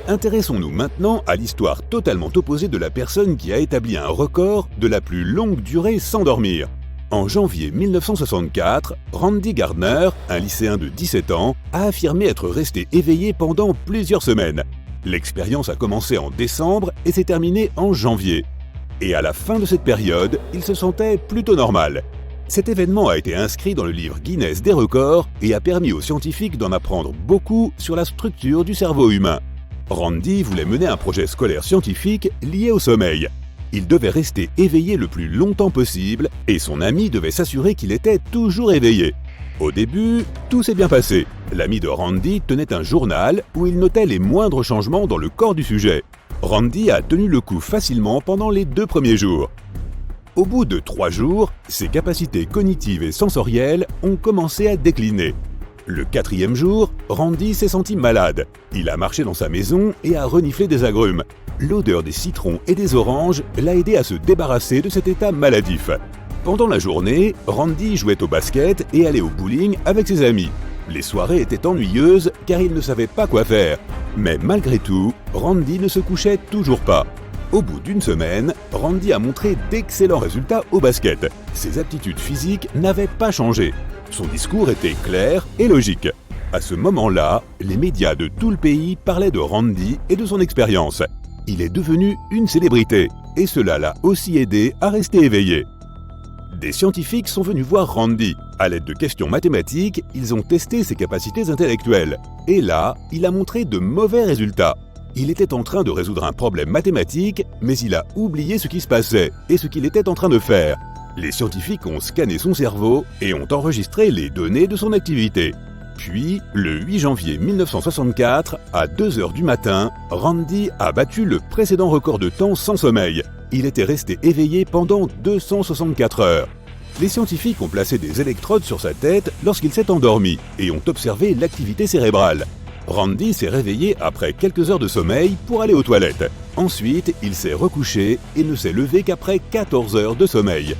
Speaker 2: Intéressons-nous maintenant à l'histoire totalement opposée de la personne qui a établi un record de la plus longue durée sans dormir. En janvier 1964, Randy Gardner, un lycéen de 17 ans, a affirmé être resté éveillé pendant plusieurs semaines. L'expérience a commencé en décembre et s'est terminée en janvier. Et à la fin de cette période, il se sentait plutôt normal. Cet événement a été inscrit dans le livre Guinness des records et a permis aux scientifiques d'en apprendre beaucoup sur la structure du cerveau humain. Randy voulait mener un projet scolaire scientifique lié au sommeil. Il devait rester éveillé le plus longtemps possible et son ami devait s'assurer qu'il était toujours éveillé. Au début, tout s'est bien passé. L'ami de Randy tenait un journal où il notait les moindres changements dans le corps du sujet. Randy a tenu le coup facilement pendant les 2 premiers jours. Au bout de 3 jours, ses capacités cognitives et sensorielles ont commencé à décliner. Le 4e jour, Randy s'est senti malade. Il a marché dans sa maison et a reniflé des agrumes. L'odeur des citrons et des oranges l'a aidé à se débarrasser de cet état maladif. Pendant la journée, Randy jouait au basket et allait au bowling avec ses amis. Les soirées étaient ennuyeuses car il ne savait pas quoi faire. Mais malgré tout, Randy ne se couchait toujours pas. Au bout d'une semaine, Randy a montré d'excellents résultats au basket. Ses aptitudes physiques n'avaient pas changé. Son discours était clair et logique. À ce moment-là, les médias de tout le pays parlaient de Randy et de son expérience. Il est devenu une célébrité, et cela l'a aussi aidé à rester éveillé. Des scientifiques sont venus voir Randy. À l'aide de questions mathématiques, ils ont testé ses capacités intellectuelles. Et là, il a montré de mauvais résultats. Il était en train de résoudre un problème mathématique, mais il a oublié ce qui se passait et ce qu'il était en train de faire. Les scientifiques ont scanné son cerveau et ont enregistré les données de son activité. Puis, le 8 janvier 1964, à 2 heures du matin, Randy a battu le précédent record de temps sans sommeil. Il était resté éveillé pendant 264 heures. Les scientifiques ont placé des électrodes sur sa tête lorsqu'il s'est endormi et ont observé l'activité cérébrale. Randy s'est réveillé après quelques heures de sommeil pour aller aux toilettes. Ensuite, il s'est recouché et ne s'est levé qu'après 14 heures de sommeil.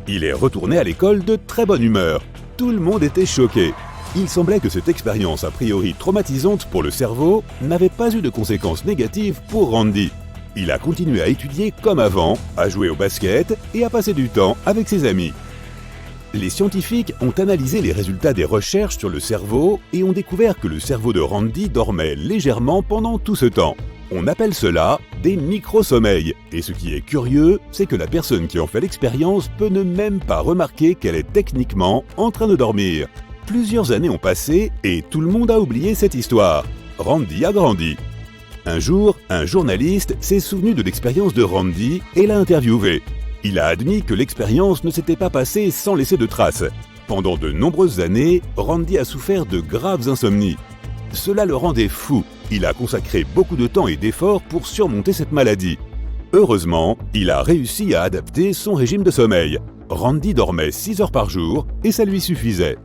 Speaker 2: Il est retourné à l'école de très bonne humeur. Tout le monde était choqué. Il semblait que cette expérience a priori traumatisante pour le cerveau n'avait pas eu de conséquences négatives pour Randy. Il a continué à étudier comme avant, à jouer au basket et à passer du temps avec ses amis. Les scientifiques ont analysé les résultats des recherches sur le cerveau et ont découvert que le cerveau de Randy dormait légèrement pendant tout ce temps. On appelle cela des micro-sommeils. Et ce qui est curieux, c'est que la personne qui en fait l'expérience peut ne même pas remarquer qu'elle est techniquement en train de dormir. Plusieurs années ont passé et tout le monde a oublié cette histoire. Randy a grandi. Un jour, un journaliste s'est souvenu de l'expérience de Randy et l'a interviewé. Il a admis que l'expérience ne s'était pas passée sans laisser de traces. Pendant de nombreuses années, Randy a souffert de graves insomnies. Cela le rendait fou. Il a consacré beaucoup de temps et d'efforts pour surmonter cette maladie. Heureusement, il a réussi à adapter son régime de sommeil. Randy dormait 6 heures par jour et ça lui suffisait.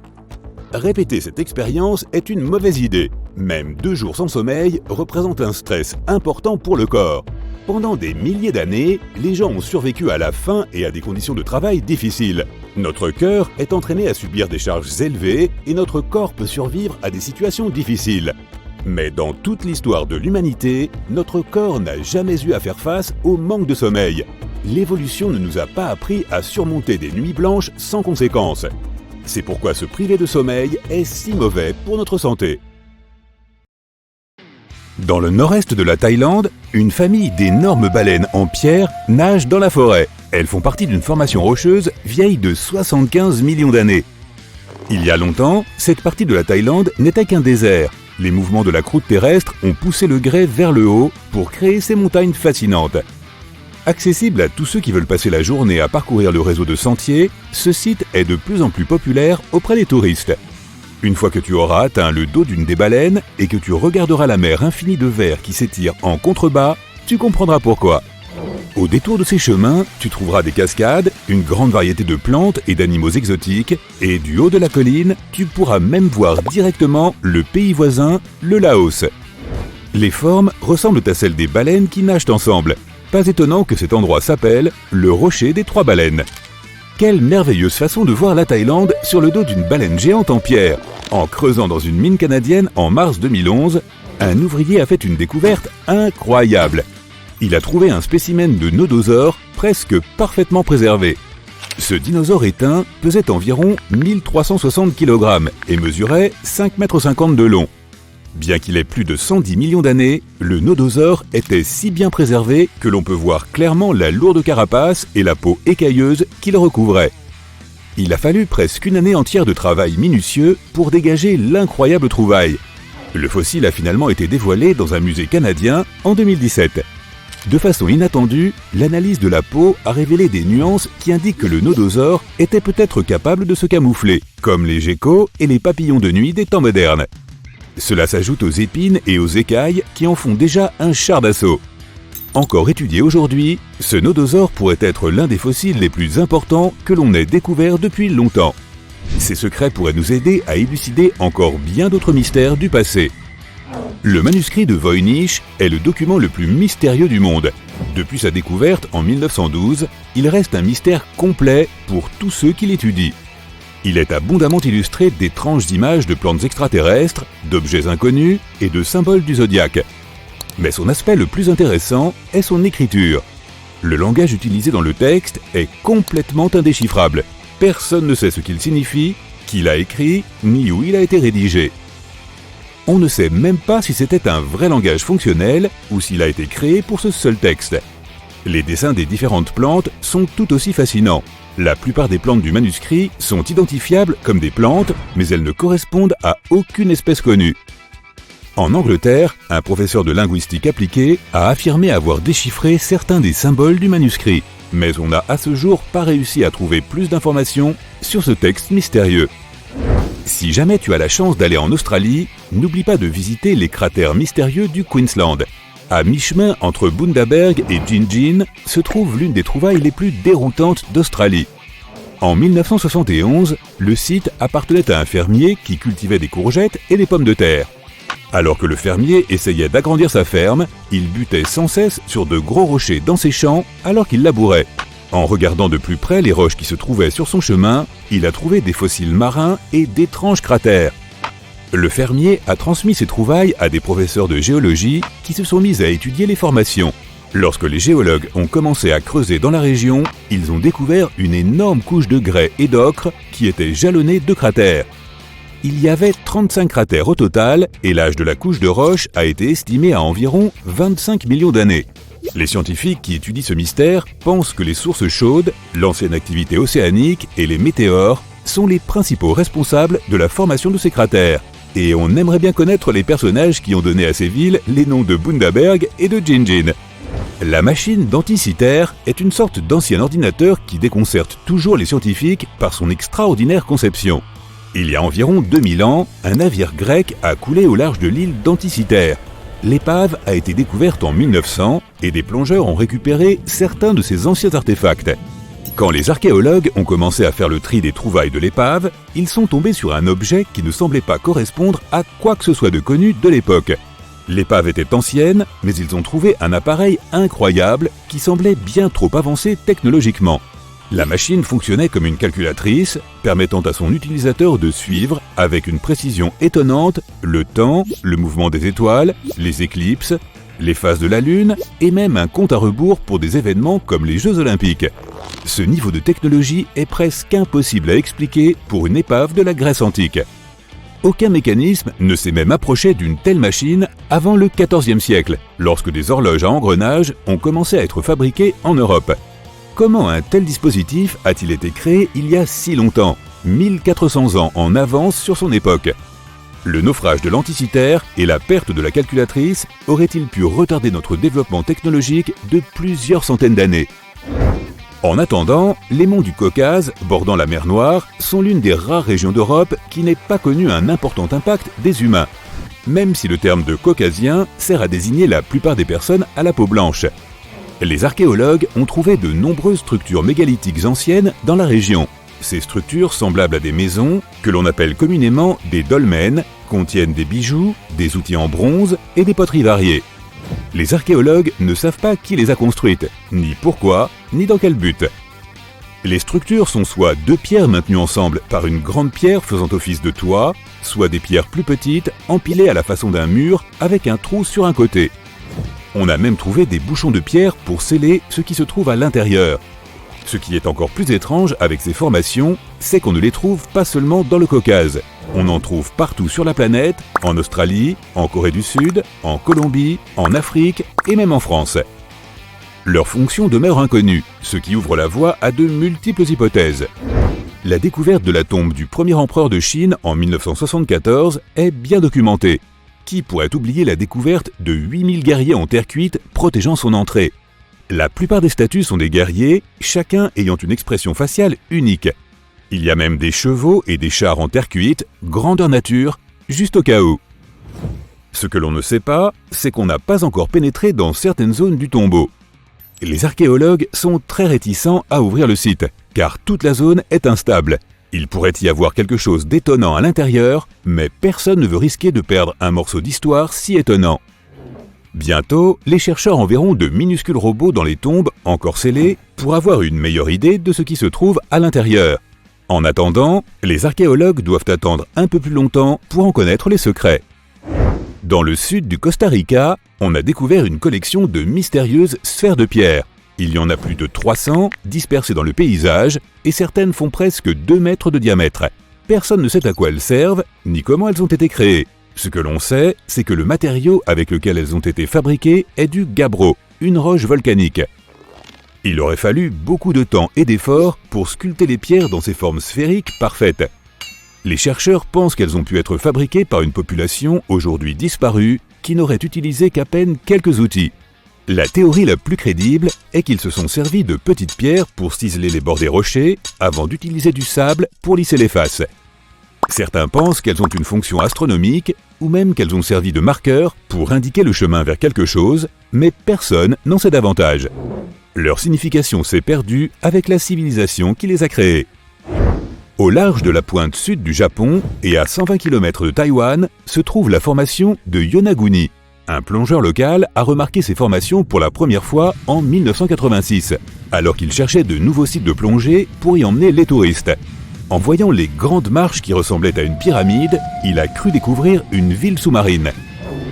Speaker 2: Répéter cette expérience est une mauvaise idée. Même 2 jours sans sommeil représentent un stress important pour le corps. Pendant des milliers d'années, les gens ont survécu à la faim et à des conditions de travail difficiles. Notre cœur est entraîné à subir des charges élevées et notre corps peut survivre à des situations difficiles. Mais dans toute l'histoire de l'humanité, notre corps n'a jamais eu à faire face au manque de sommeil. L'évolution ne nous a pas appris à surmonter des nuits blanches sans conséquences. C'est pourquoi se priver de sommeil est si mauvais pour notre santé. Dans le nord-est de la Thaïlande, une famille d'énormes baleines en pierre nage dans la forêt. Elles font partie d'une formation rocheuse vieille de 75 millions d'années. Il y a longtemps, cette partie de la Thaïlande n'était qu'un désert. Les mouvements de la croûte terrestre ont poussé le grès vers le haut pour créer ces montagnes fascinantes. Accessible à tous ceux qui veulent passer la journée à parcourir le réseau de sentiers, ce site est de plus en plus populaire auprès des touristes. Une fois que tu auras atteint le dos d'une des baleines et que tu regarderas la mer infinie de verre qui s'étire en contrebas, tu comprendras pourquoi. Au détour de ces chemins, tu trouveras des cascades, une grande variété de plantes et d'animaux exotiques, et du haut de la colline, tu pourras même voir directement le pays voisin, le Laos. Les formes ressemblent à celles des baleines qui nagent ensemble. Pas étonnant que cet endroit s'appelle le rocher des 3 baleines. Quelle merveilleuse façon de voir la Thaïlande sur le dos d'une baleine géante en pierre. En creusant dans une mine canadienne en mars 2011, un ouvrier a fait une découverte incroyable. Il a trouvé un spécimen de nodosaure presque parfaitement préservé. Ce dinosaure éteint pesait environ 1360 kg et mesurait 5,50 m de long. Bien qu'il ait plus de 110 millions d'années, le nodosaure était si bien préservé que l'on peut voir clairement la lourde carapace et la peau écailleuse qui le recouvraient. Il a fallu presque une année entière de travail minutieux pour dégager l'incroyable trouvaille. Le fossile a finalement été dévoilé dans un musée canadien en 2017. De façon inattendue, l'analyse de la peau a révélé des nuances qui indiquent que le nodosaure était peut-être capable de se camoufler, comme les geckos et les papillons de nuit des temps modernes. Cela s'ajoute aux épines et aux écailles qui en font déjà un char d'assaut. Encore étudié aujourd'hui, ce nodosaure pourrait être l'un des fossiles les plus importants que l'on ait découvert depuis longtemps. Ces secrets pourraient nous aider à élucider encore bien d'autres mystères du passé. Le manuscrit de Voynich est le document le plus mystérieux du monde. Depuis sa découverte en 1912, il reste un mystère complet pour tous ceux qui l'étudient. Il est abondamment illustré d'étranges images de plantes extraterrestres, d'objets inconnus et de symboles du zodiaque. Mais son aspect le plus intéressant est son écriture. Le langage utilisé dans le texte est complètement indéchiffrable. Personne ne sait ce qu'il signifie, qui l'a écrit, ni où il a été rédigé. On ne sait même pas si c'était un vrai langage fonctionnel ou s'il a été créé pour ce seul texte. Les dessins des différentes plantes sont tout aussi fascinants. La plupart des plantes du manuscrit sont identifiables comme des plantes, mais elles ne correspondent à aucune espèce connue. En Angleterre, un professeur de linguistique appliquée a affirmé avoir déchiffré certains des symboles du manuscrit, mais on n'a à ce jour pas réussi à trouver plus d'informations sur ce texte mystérieux. Si jamais tu as la chance d'aller en Australie, n'oublie pas de visiter les cratères mystérieux du Queensland. À mi-chemin entre Bundaberg et Gingin se trouve l'une des trouvailles les plus déroutantes d'Australie. En 1971, le site appartenait à un fermier qui cultivait des courgettes et des pommes de terre. Alors que le fermier essayait d'agrandir sa ferme, il butait sans cesse sur de gros rochers dans ses champs alors qu'il labourait. En regardant de plus près les roches qui se trouvaient sur son chemin, il a trouvé des fossiles marins et d'étranges cratères. Le fermier a transmis ses trouvailles à des professeurs de géologie qui se sont mis à étudier les formations. Lorsque les géologues ont commencé à creuser dans la région, ils ont découvert une énorme couche de grès et d'ocre qui était jalonnée de cratères. Il y avait 35 cratères au total et l'âge de la couche de roche a été estimé à environ 25 millions d'années. Les scientifiques qui étudient ce mystère pensent que les sources chaudes, l'ancienne activité océanique et les météores sont les principaux responsables de la formation de ces cratères. Et on aimerait bien connaître les personnages qui ont donné à ces villes les noms de Bundaberg et de Gingin. La machine d'Anticythère est une sorte d'ancien ordinateur qui déconcerte toujours les scientifiques par son extraordinaire conception. Il y a environ 2000 ans, un navire grec a coulé au large de l'île d'Anticythère. L'épave a été découverte en 1900 et des plongeurs ont récupéré certains de ces anciens artefacts. Quand les archéologues ont commencé à faire le tri des trouvailles de l'épave, ils sont tombés sur un objet qui ne semblait pas correspondre à quoi que ce soit de connu de l'époque. L'épave était ancienne, mais ils ont trouvé un appareil incroyable qui semblait bien trop avancé technologiquement. La machine fonctionnait comme une calculatrice, permettant à son utilisateur de suivre, avec une précision étonnante, le temps, le mouvement des étoiles, les éclipses, les phases de la Lune et même un compte à rebours pour des événements comme les Jeux Olympiques. Ce niveau de technologie est presque impossible à expliquer pour une épave de la Grèce antique. Aucun mécanisme ne s'est même approché d'une telle machine avant le XIVe siècle, lorsque des horloges à engrenages ont commencé à être fabriquées en Europe. Comment un tel dispositif a-t-il été créé il y a si longtemps, 1400 ans en avance sur son époque? Le naufrage de l'Anticythère et la perte de la calculatrice auraient-ils pu retarder notre développement technologique de plusieurs centaines d'années? En attendant, les monts du Caucase, bordant la mer Noire, sont l'une des rares régions d'Europe qui n'ait pas connu un important impact des humains, même si le terme de caucasien sert à désigner la plupart des personnes à la peau blanche. Les archéologues ont trouvé de nombreuses structures mégalithiques anciennes dans la région. Ces structures, semblables à des maisons, que l'on appelle communément des dolmens, contiennent des bijoux, des outils en bronze et des poteries variées. Les archéologues ne savent pas qui les a construites, ni pourquoi, ni dans quel but. Les structures sont soit deux pierres maintenues ensemble par une grande pierre faisant office de toit, soit des pierres plus petites empilées à la façon d'un mur avec un trou sur un côté. On a même trouvé des bouchons de pierre pour sceller ce qui se trouve à l'intérieur. Ce qui est encore plus étrange avec ces formations, c'est qu'on ne les trouve pas seulement dans le Caucase. On en trouve partout sur la planète, en Australie, en Corée du Sud, en Colombie, en Afrique et même en France. Leur fonction demeure inconnue, ce qui ouvre la voie à de multiples hypothèses. La découverte de la tombe du premier empereur de Chine en 1974 est bien documentée. Qui pourrait oublier la découverte de 8000 guerriers en terre cuite protégeant son entrée? La plupart des statues sont des guerriers, chacun ayant une expression faciale unique. Il y a même des chevaux et des chars en terre cuite, grandeur nature, juste au cas où. Ce que l'on ne sait pas, c'est qu'on n'a pas encore pénétré dans certaines zones du tombeau. Les archéologues sont très réticents à ouvrir le site, car toute la zone est instable. Il pourrait y avoir quelque chose d'étonnant à l'intérieur, mais personne ne veut risquer de perdre un morceau d'histoire si étonnant. Bientôt, les chercheurs enverront de minuscules robots dans les tombes encore scellées pour avoir une meilleure idée de ce qui se trouve à l'intérieur. En attendant, les archéologues doivent attendre un peu plus longtemps pour en connaître les secrets. Dans le sud du Costa Rica, on a découvert une collection de mystérieuses sphères de pierre. Il y en a plus de 300 dispersées dans le paysage et certaines font presque 2 mètres de diamètre. Personne ne sait à quoi elles servent ni comment elles ont été créées. Ce que l'on sait, c'est que le matériau avec lequel elles ont été fabriquées est du gabbro, une roche volcanique. Il aurait fallu beaucoup de temps et d'efforts pour sculpter les pierres dans ces formes sphériques parfaites. Les chercheurs pensent qu'elles ont pu être fabriquées par une population aujourd'hui disparue qui n'aurait utilisé qu'à peine quelques outils. La théorie la plus crédible est qu'ils se sont servis de petites pierres pour ciseler les bords des rochers avant d'utiliser du sable pour lisser les faces. Certains pensent qu'elles ont une fonction astronomique ou même qu'elles ont servi de marqueur pour indiquer le chemin vers quelque chose, mais personne n'en sait davantage. Leur signification s'est perdue avec la civilisation qui les a créées. Au large de la pointe sud du Japon et à 120 km de Taïwan se trouve la formation de Yonaguni. Un plongeur local a remarqué ces formations pour la première fois en 1986, alors qu'il cherchait de nouveaux sites de plongée pour y emmener les touristes. En voyant les grandes marches qui ressemblaient à une pyramide, il a cru découvrir une ville sous-marine.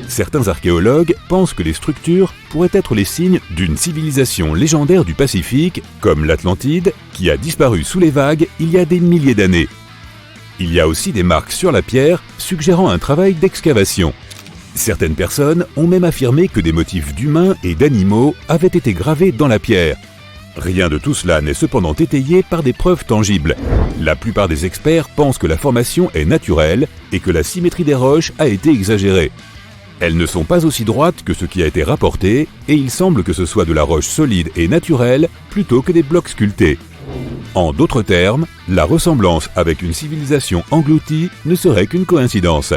Speaker 2: Certains archéologues pensent que les structures pourraient être les signes d'une civilisation légendaire du Pacifique, comme l'Atlantide, qui a disparu sous les vagues il y a des milliers d'années. Il y a aussi des marques sur la pierre suggérant un travail d'excavation. Certaines personnes ont même affirmé que des motifs d'humains et d'animaux avaient été gravés dans la pierre. Rien de tout cela n'est cependant étayé par des preuves tangibles. La plupart des experts pensent que la formation est naturelle et que la symétrie des roches a été exagérée. Elles ne sont pas aussi droites que ce qui a été rapporté et il semble que ce soit de la roche solide et naturelle plutôt que des blocs sculptés. En d'autres termes, la ressemblance avec une civilisation engloutie ne serait qu'une coïncidence.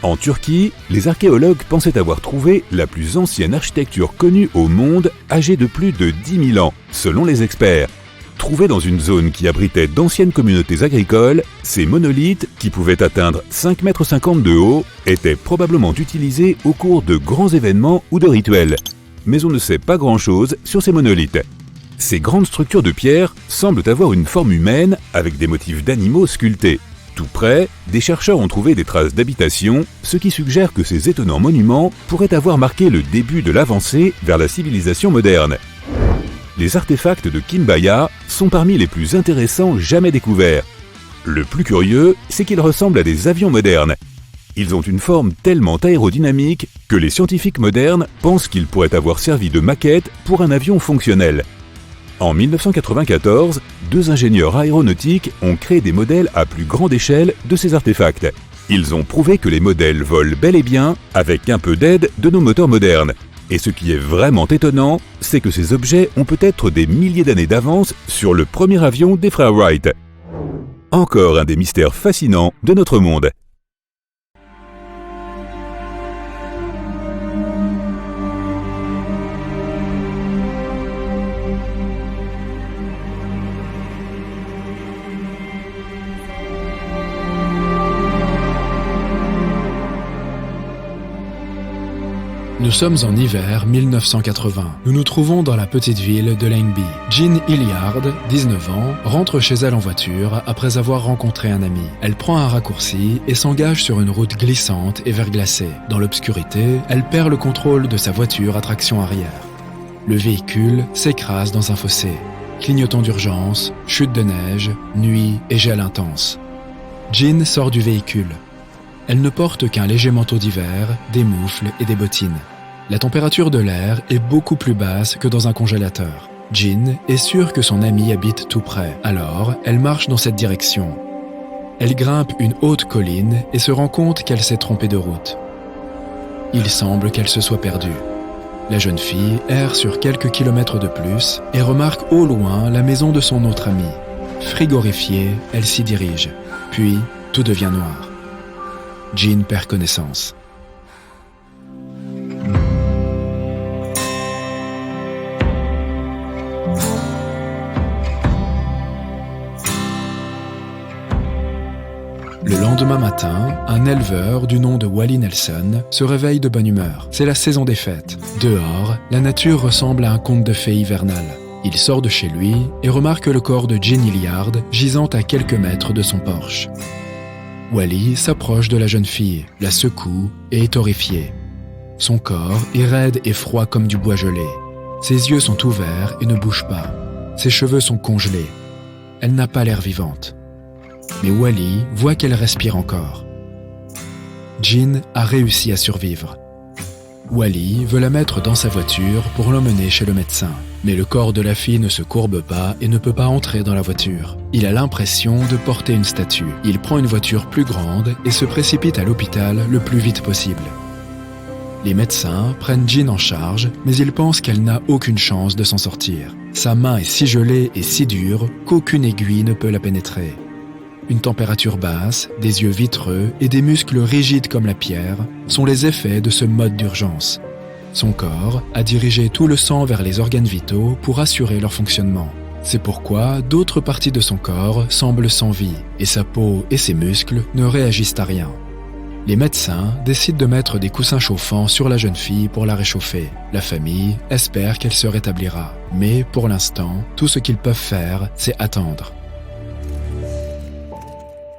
Speaker 2: En Turquie, les archéologues pensaient avoir trouvé la plus ancienne architecture connue au monde, âgée de plus de 10 000 ans, selon les experts. Trouvés dans une zone qui abritait d'anciennes communautés agricoles, ces monolithes, qui pouvaient atteindre 5,50 m de haut, étaient probablement utilisés au cours de grands événements ou de rituels. Mais on ne sait pas grand-chose sur ces monolithes. Ces grandes structures de pierre semblent avoir une forme humaine avec des motifs d'animaux sculptés. Tout près, des chercheurs ont trouvé des traces d'habitation, ce qui suggère que ces étonnants monuments pourraient avoir marqué le début de l'avancée vers la civilisation moderne. Les artefacts de Kimbaya sont parmi les plus intéressants jamais découverts. Le plus curieux, c'est qu'ils ressemblent à des avions modernes. Ils ont une forme tellement aérodynamique que les scientifiques modernes pensent qu'ils pourraient avoir servi de maquette pour un avion fonctionnel. En 1994, 2 ingénieurs aéronautiques ont créé des modèles à plus grande échelle de ces artefacts. Ils ont prouvé que les modèles volent bel et bien avec un peu d'aide de nos moteurs modernes. Et ce qui est vraiment étonnant, c'est que ces objets ont peut-être des milliers d'années d'avance sur le premier avion des frères Wright. Encore un des mystères fascinants de notre monde.
Speaker 1: Nous sommes en hiver 1980. Nous nous trouvons dans la petite ville de Lyngby. Jean Hilliard, 19 ans, rentre chez elle en voiture après avoir rencontré un ami. Elle prend un raccourci et s'engage sur une route glissante et verglacée. Dans l'obscurité, elle perd le contrôle de sa voiture à traction arrière. Le véhicule s'écrase dans un fossé. Clignotant d'urgence, chute de neige, nuit et gel intense. Jean sort du véhicule. Elle ne porte qu'un léger manteau d'hiver, des moufles et des bottines. La température de l'air est beaucoup plus basse que dans un congélateur. Jean est sûre que son ami habite tout près, alors elle marche dans cette direction. Elle grimpe une haute colline et se rend compte qu'elle s'est trompée de route. Il semble qu'elle se soit perdue. La jeune fille erre sur quelques kilomètres de plus et remarque au loin la maison de son autre ami. Frigorifiée, elle s'y dirige. Puis, tout devient noir. Jean perd connaissance. Le lendemain matin, un éleveur du nom de Wally Nelson se réveille de bonne humeur. C'est la saison des fêtes. Dehors, la nature ressemble à un conte de fées hivernal. Il sort de chez lui et remarque le corps de Jean Hilliard gisant à quelques mètres de son porche. Wally s'approche de la jeune fille, la secoue et est horrifié. Son corps est raide et froid comme du bois gelé. Ses yeux sont ouverts et ne bougent pas. Ses cheveux sont congelés. Elle n'a pas l'air vivante. Mais Wally voit qu'elle respire encore. Jean a réussi à survivre. Wally veut la mettre dans sa voiture pour l'emmener chez le médecin. Mais le corps de la fille ne se courbe pas et ne peut pas entrer dans la voiture. Il a l'impression de porter une statue. Il prend une voiture plus grande et se précipite à l'hôpital le plus vite possible. Les médecins prennent Jean en charge, mais ils pensent qu'elle n'a aucune chance de s'en sortir. Sa main est si gelée et si dure qu'aucune aiguille ne peut la pénétrer. Une température basse, des yeux vitreux et des muscles rigides comme la pierre sont les effets de ce mode d'urgence. Son corps a dirigé tout le sang vers les organes vitaux pour assurer leur fonctionnement. C'est pourquoi d'autres parties de son corps semblent sans vie et sa peau et ses muscles ne réagissent à rien. Les médecins décident de mettre des coussins chauffants sur la jeune fille pour la réchauffer. La famille espère qu'elle se rétablira. Mais pour l'instant, tout ce qu'ils peuvent faire, c'est attendre.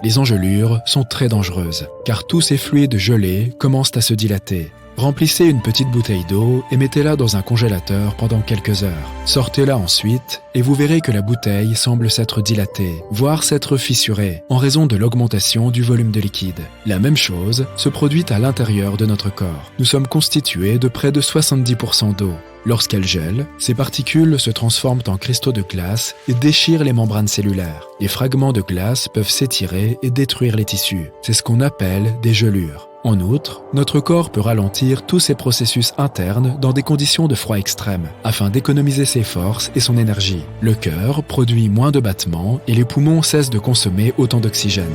Speaker 1: Les engelures sont très dangereuses, car tous ces fluides gelés commencent à se dilater. Remplissez une petite bouteille d'eau et mettez-la dans un congélateur pendant quelques heures. Sortez-la ensuite et vous verrez que la bouteille semble s'être dilatée, voire s'être fissurée, en raison de l'augmentation du volume de liquide. La même chose se produit à l'intérieur de notre corps. Nous sommes constitués de près de 70% d'eau. Lorsqu'elle gèle, ces particules se transforment en cristaux de glace et déchirent les membranes cellulaires. Les fragments de glace peuvent s'étirer et détruire les tissus. C'est ce qu'on appelle des gelures. En outre, notre corps peut ralentir tous ces processus internes dans des conditions de froid extrême, afin d'économiser ses forces et son énergie. Le cœur produit moins de battements et les poumons cessent de consommer autant d'oxygène.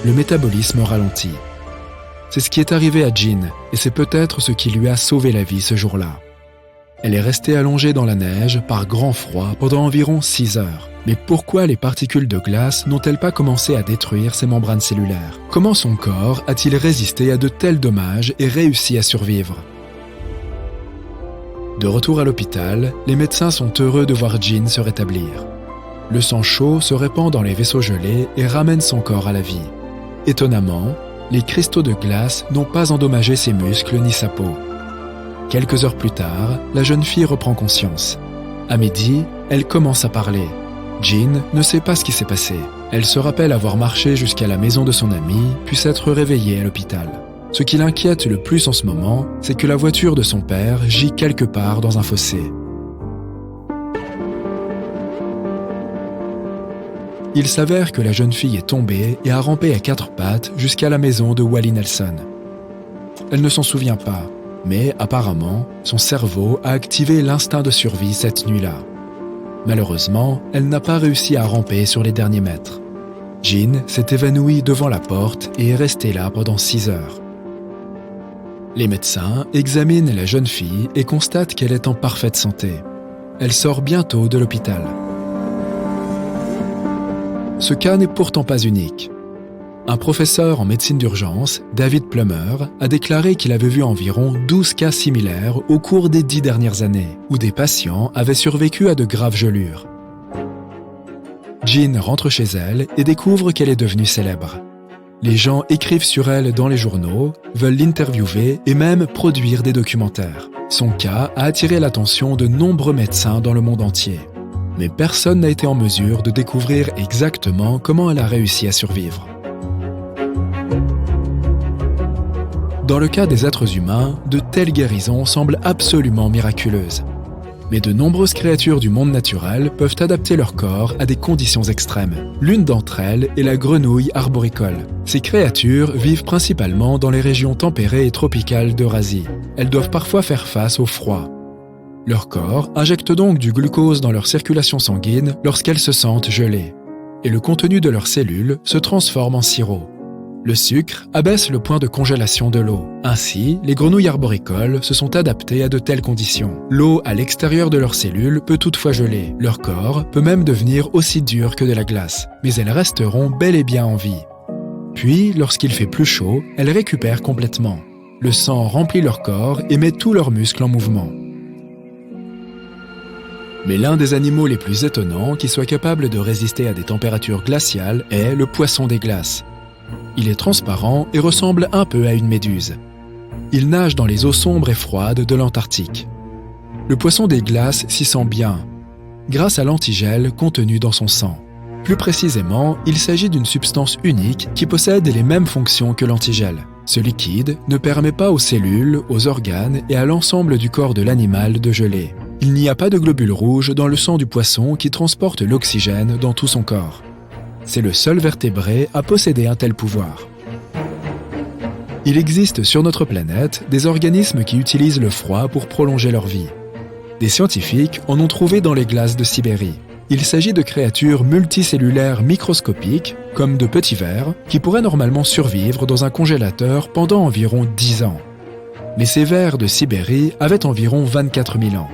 Speaker 1: Le métabolisme ralentit. C'est ce qui est arrivé à Jean, et c'est peut-être ce qui lui a sauvé la vie ce jour-là. Elle est restée allongée dans la neige par grand froid pendant environ 6 heures. Mais pourquoi les particules de glace n'ont-elles pas commencé à détruire ses membranes cellulaires? Comment son corps a-t-il résisté à de tels dommages et réussi à survivre? De retour à l'hôpital, les médecins sont heureux de voir Jean se rétablir. Le sang chaud se répand dans les vaisseaux gelés et ramène son corps à la vie. Étonnamment, les cristaux de glace n'ont pas endommagé ses muscles ni sa peau. Quelques heures plus tard, la jeune fille reprend conscience. À midi, elle commence à parler. Jean ne sait pas ce qui s'est passé. Elle se rappelle avoir marché jusqu'à la maison de son ami, puis s'être réveillée à l'hôpital. Ce qui l'inquiète le plus en ce moment, c'est que la voiture de son père gît quelque part dans un fossé. Il s'avère que la jeune fille est tombée et a rampé à 4 pattes jusqu'à la maison de Wally Nelson. Elle ne s'en souvient pas, mais apparemment, son cerveau a activé l'instinct de survie cette nuit-là. Malheureusement, elle n'a pas réussi à ramper sur les derniers mètres. Jean s'est évanouie devant la porte et est restée là pendant 6 heures. Les médecins examinent la jeune fille et constatent qu'elle est en parfaite santé. Elle sort bientôt de l'hôpital. Ce cas n'est pourtant pas unique. Un professeur en médecine d'urgence, David Plummer, a déclaré qu'il avait vu environ 12 cas similaires au cours des 10 dernières années, où des patients avaient survécu à de graves gelures. Jean rentre chez elle et découvre qu'elle est devenue célèbre. Les gens écrivent sur elle dans les journaux, veulent l'interviewer et même produire des documentaires. Son cas a attiré l'attention de nombreux médecins dans le monde entier. Mais personne n'a été en mesure de découvrir exactement comment elle a réussi à survivre. Dans le cas des êtres humains, de telles guérisons semblent absolument miraculeuses. Mais de nombreuses créatures du monde naturel peuvent adapter leur corps à des conditions extrêmes. L'une d'entre elles est la grenouille arboricole. Ces créatures vivent principalement dans les régions tempérées et tropicales d'Eurasie. Elles doivent parfois faire face au froid. Leur corps injecte donc du glucose dans leur circulation sanguine lorsqu'elles se sentent gelées. Et le contenu de leurs cellules se transforme en sirop. Le sucre abaisse le point de congélation de l'eau. Ainsi, les grenouilles arboricoles se sont adaptées à de telles conditions. L'eau à l'extérieur de leurs cellules peut toutefois geler. Leur corps peut même devenir aussi dur que de la glace, mais elles resteront bel et bien en vie. Puis, lorsqu'il fait plus chaud, elles récupèrent complètement. Le sang remplit leur corps et met tous leurs muscles en mouvement. Mais l'un des animaux les plus étonnants qui soit capable de résister à des températures glaciales est le poisson des glaces. Il est transparent et ressemble un peu à une méduse. Il nage dans les eaux sombres et froides de l'Antarctique. Le poisson des glaces s'y sent bien, grâce à l'antigel contenu dans son sang. Plus précisément, il s'agit d'une substance unique qui possède les mêmes fonctions que l'antigel. Ce liquide ne permet pas aux cellules, aux organes et à l'ensemble du corps de l'animal de geler. Il n'y a pas de globules rouges dans le sang du poisson qui transporte l'oxygène dans tout son corps. C'est le seul vertébré à posséder un tel pouvoir. Il existe sur notre planète des organismes qui utilisent le froid pour prolonger leur vie. Des scientifiques en ont trouvé dans les glaces de Sibérie. Il s'agit de créatures multicellulaires microscopiques, comme de petits vers, qui pourraient normalement survivre dans un congélateur pendant environ 10 ans. Mais ces vers de Sibérie avaient environ 24 000 ans.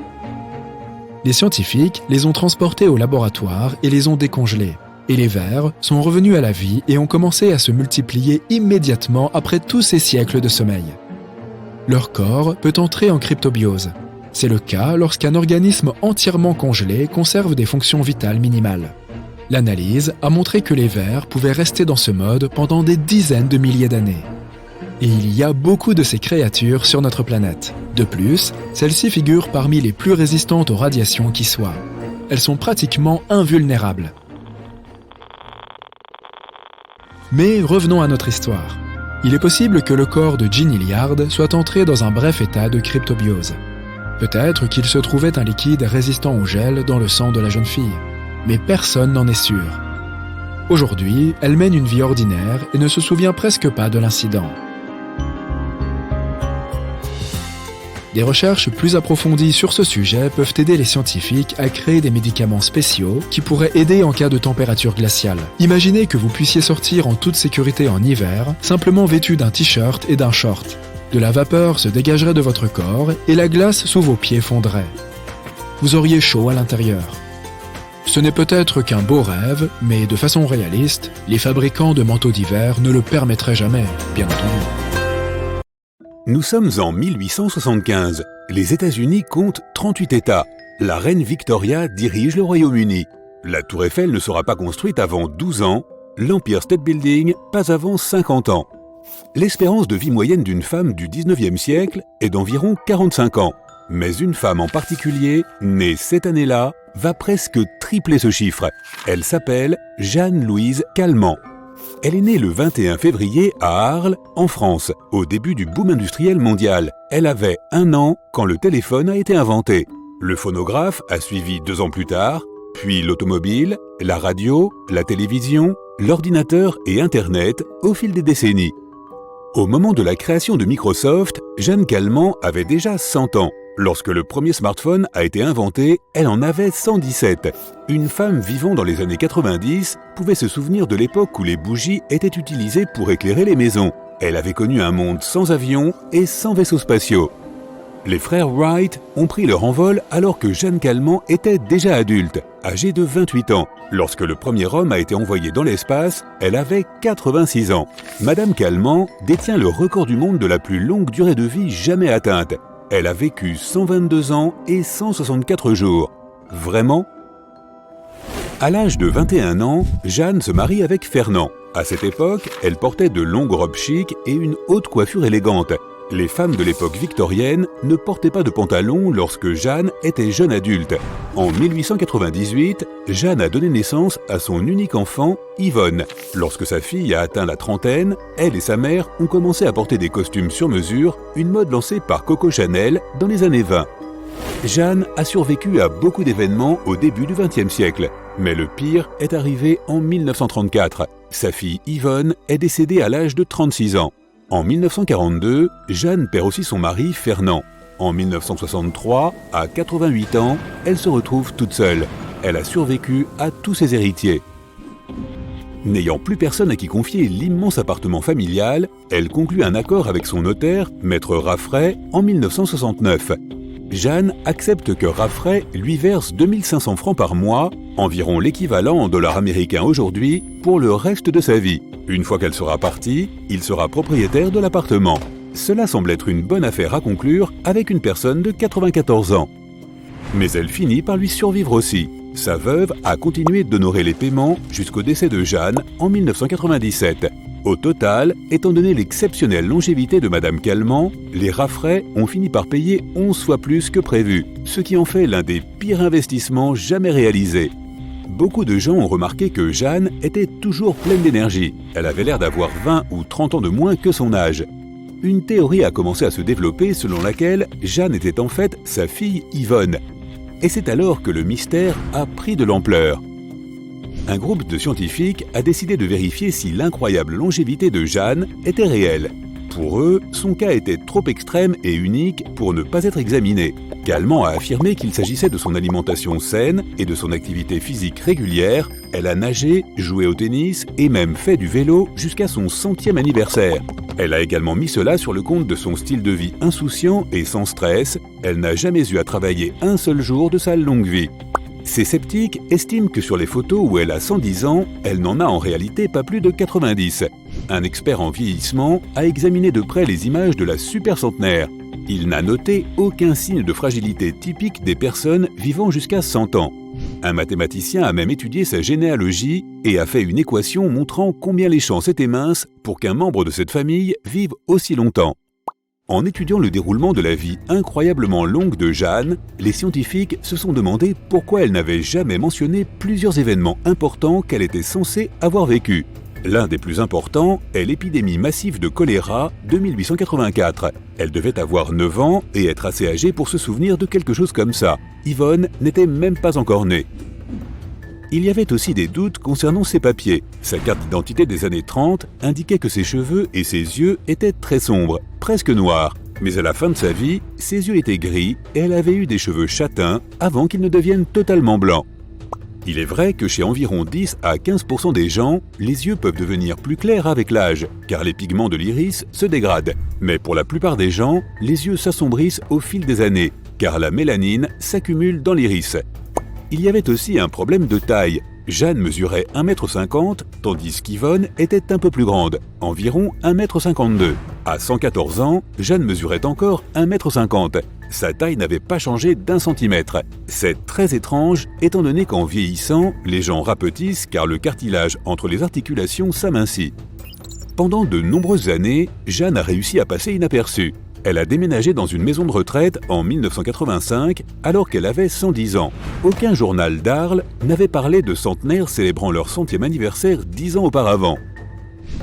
Speaker 1: Les scientifiques les ont transportés au laboratoire et les ont décongelés. Et les vers sont revenus à la vie et ont commencé à se multiplier immédiatement après tous ces siècles de sommeil. Leur corps peut entrer en cryptobiose. C'est le cas lorsqu'un organisme entièrement congelé conserve des fonctions vitales minimales. L'analyse a montré que les vers pouvaient rester dans ce mode pendant des dizaines de milliers d'années. Et il y a beaucoup de ces créatures sur notre planète. De plus, celles-ci figurent parmi les plus résistantes aux radiations qui soient. Elles sont pratiquement invulnérables. Mais revenons à notre histoire. Il est possible que le corps de Jean Hilliard soit entré dans un bref état de cryptobiose. Peut-être qu'il se trouvait un liquide résistant au gel dans le sang de la jeune fille, mais personne n'en est sûr. Aujourd'hui, elle mène une vie ordinaire et ne se souvient presque pas de l'incident. Des recherches plus approfondies sur ce sujet peuvent aider les scientifiques à créer des médicaments spéciaux qui pourraient aider en cas de température glaciale. Imaginez que vous puissiez sortir en toute sécurité en hiver, simplement vêtu d'un t-shirt et d'un short. De la vapeur se dégagerait de votre corps et la glace sous vos pieds fondrait. Vous auriez chaud à l'intérieur. Ce n'est peut-être qu'un beau rêve, mais de façon réaliste, les fabricants de manteaux d'hiver ne le permettraient jamais, bien entendu.
Speaker 2: Nous sommes en 1875. Les États-Unis comptent 38 États. La reine Victoria dirige le Royaume-Uni. La Tour Eiffel ne sera pas construite avant 12 ans. L'Empire State Building, pas avant 50 ans. L'espérance de vie moyenne d'une femme du 19e siècle est d'environ 45 ans. Mais une femme en particulier, née cette année-là, va presque tripler ce chiffre. Elle s'appelle Jeanne-Louise Calment. Elle est née le 21 février à Arles, en France, au début du boom industriel mondial. Elle avait 1 an quand le téléphone a été inventé. Le phonographe a suivi 2 ans plus tard, puis l'automobile, la radio, la télévision, l'ordinateur et Internet au fil des décennies. Au moment de la création de Microsoft, Jeanne Calment avait déjà 100 ans. Lorsque le premier smartphone a été inventé, elle en avait 117. Une femme vivant dans les années 90 pouvait se souvenir de l'époque où les bougies étaient utilisées pour éclairer les maisons. Elle avait connu un monde sans avions et sans vaisseaux spatiaux. Les frères Wright ont pris leur envol alors que Jeanne Calment était déjà adulte, âgée de 28 ans. Lorsque le premier homme a été envoyé dans l'espace, elle avait 86 ans. Madame Calment détient le record du monde de la plus longue durée de vie jamais atteinte. Elle a vécu 122 ans et 164 jours. Vraiment ? À l'âge de 21 ans, Jeanne se marie avec Fernand. À cette époque, elle portait de longues robes chics et une haute coiffure élégante. Les femmes de l'époque victorienne ne portaient pas de pantalon lorsque Jeanne était jeune adulte. En 1898, Jeanne a donné naissance à son unique enfant, Yvonne. Lorsque sa fille a atteint la trentaine, elle et sa mère ont commencé à porter des costumes sur mesure, une mode lancée par Coco Chanel dans les années 20. Jeanne a survécu à beaucoup d'événements au début du XXe siècle. Mais le pire est arrivé en 1934. Sa fille Yvonne est décédée à l'âge de 36 ans. En 1942, Jeanne perd aussi son mari Fernand. En 1963, à 88 ans, elle se retrouve toute seule. Elle a survécu à tous ses héritiers. N'ayant plus personne à qui confier l'immense appartement familial, elle conclut un accord avec son notaire, maître Raffray, en 1969. Jeanne accepte que Raffray lui verse 2500 francs par mois, environ l'équivalent en dollars américains aujourd'hui, pour le reste de sa vie. Une fois qu'elle sera partie, il sera propriétaire de l'appartement. Cela semble être une bonne affaire à conclure avec une personne de 94 ans. Mais elle finit par lui survivre aussi. Sa veuve a continué d'honorer les paiements jusqu'au décès de Jeanne en 1997. Au total, étant donné l'exceptionnelle longévité de Madame Calment, les Raffray ont fini par payer 11 fois plus que prévu, ce qui en fait l'un des pires investissements jamais réalisés. Beaucoup de gens ont remarqué que Jeanne était toujours pleine d'énergie. Elle avait l'air d'avoir 20 ou 30 ans de moins que son âge. Une théorie a commencé à se développer selon laquelle Jeanne était en fait sa fille Yvonne. Et c'est alors que le mystère a pris de l'ampleur. Un groupe de scientifiques a décidé de vérifier si l'incroyable longévité de Jeanne était réelle. Pour eux, son cas était trop extrême et unique pour ne pas être examiné. Calment a affirmé qu'il s'agissait de son alimentation saine et de son activité physique régulière. Elle a nagé, joué au tennis et même fait du vélo jusqu'à son 100e anniversaire. Elle a également mis cela sur le compte de son style de vie insouciant et sans stress. Elle n'a jamais eu à travailler un seul jour de sa longue vie. Ces sceptiques estiment que sur les photos où elle a 110 ans, elle n'en a en réalité pas plus de 90. Un expert en vieillissement a examiné de près les images de la super centenaire. Il n'a noté aucun signe de fragilité typique des personnes vivant jusqu'à 100 ans. Un mathématicien a même étudié sa généalogie et a fait une équation montrant combien les chances étaient minces pour qu'un membre de cette famille vive aussi longtemps. En étudiant le déroulement de la vie incroyablement longue de Jeanne, les scientifiques se sont demandé pourquoi elle n'avait jamais mentionné plusieurs événements importants qu'elle était censée avoir vécus. L'un des plus importants est l'épidémie massive de choléra de 1884. Elle devait avoir 9 ans et être assez âgée pour se souvenir de quelque chose comme ça. Yvonne n'était même pas encore née. Il y avait aussi des doutes concernant ses papiers. Sa carte d'identité des années 30 indiquait que ses cheveux et ses yeux étaient très sombres, presque noirs. Mais à la fin de sa vie, ses yeux étaient gris et elle avait eu des cheveux châtains avant qu'ils ne deviennent totalement blancs. Il est vrai que chez environ 10 à 15% des gens, les yeux peuvent devenir plus clairs avec l'âge, car les pigments de l'iris se dégradent. Mais pour la plupart des gens, les yeux s'assombrissent au fil des années, car la mélanine s'accumule dans l'iris. Il y avait aussi un problème de taille. Jeanne mesurait 1,50 m, tandis qu'Yvonne était un peu plus grande, environ 1,52 m. À 114 ans, Jeanne mesurait encore 1,50 m. Sa taille n'avait pas changé d'1 centimètre. C'est très étrange, étant donné qu'en vieillissant, les gens rapetissent car le cartilage entre les articulations s'amincit. Pendant de nombreuses années, Jeanne a réussi à passer inaperçue. Elle a déménagé dans une maison de retraite en 1985 alors qu'elle avait 110 ans. Aucun journal d'Arles n'avait parlé de centenaires célébrant leur 100e anniversaire 10 ans auparavant.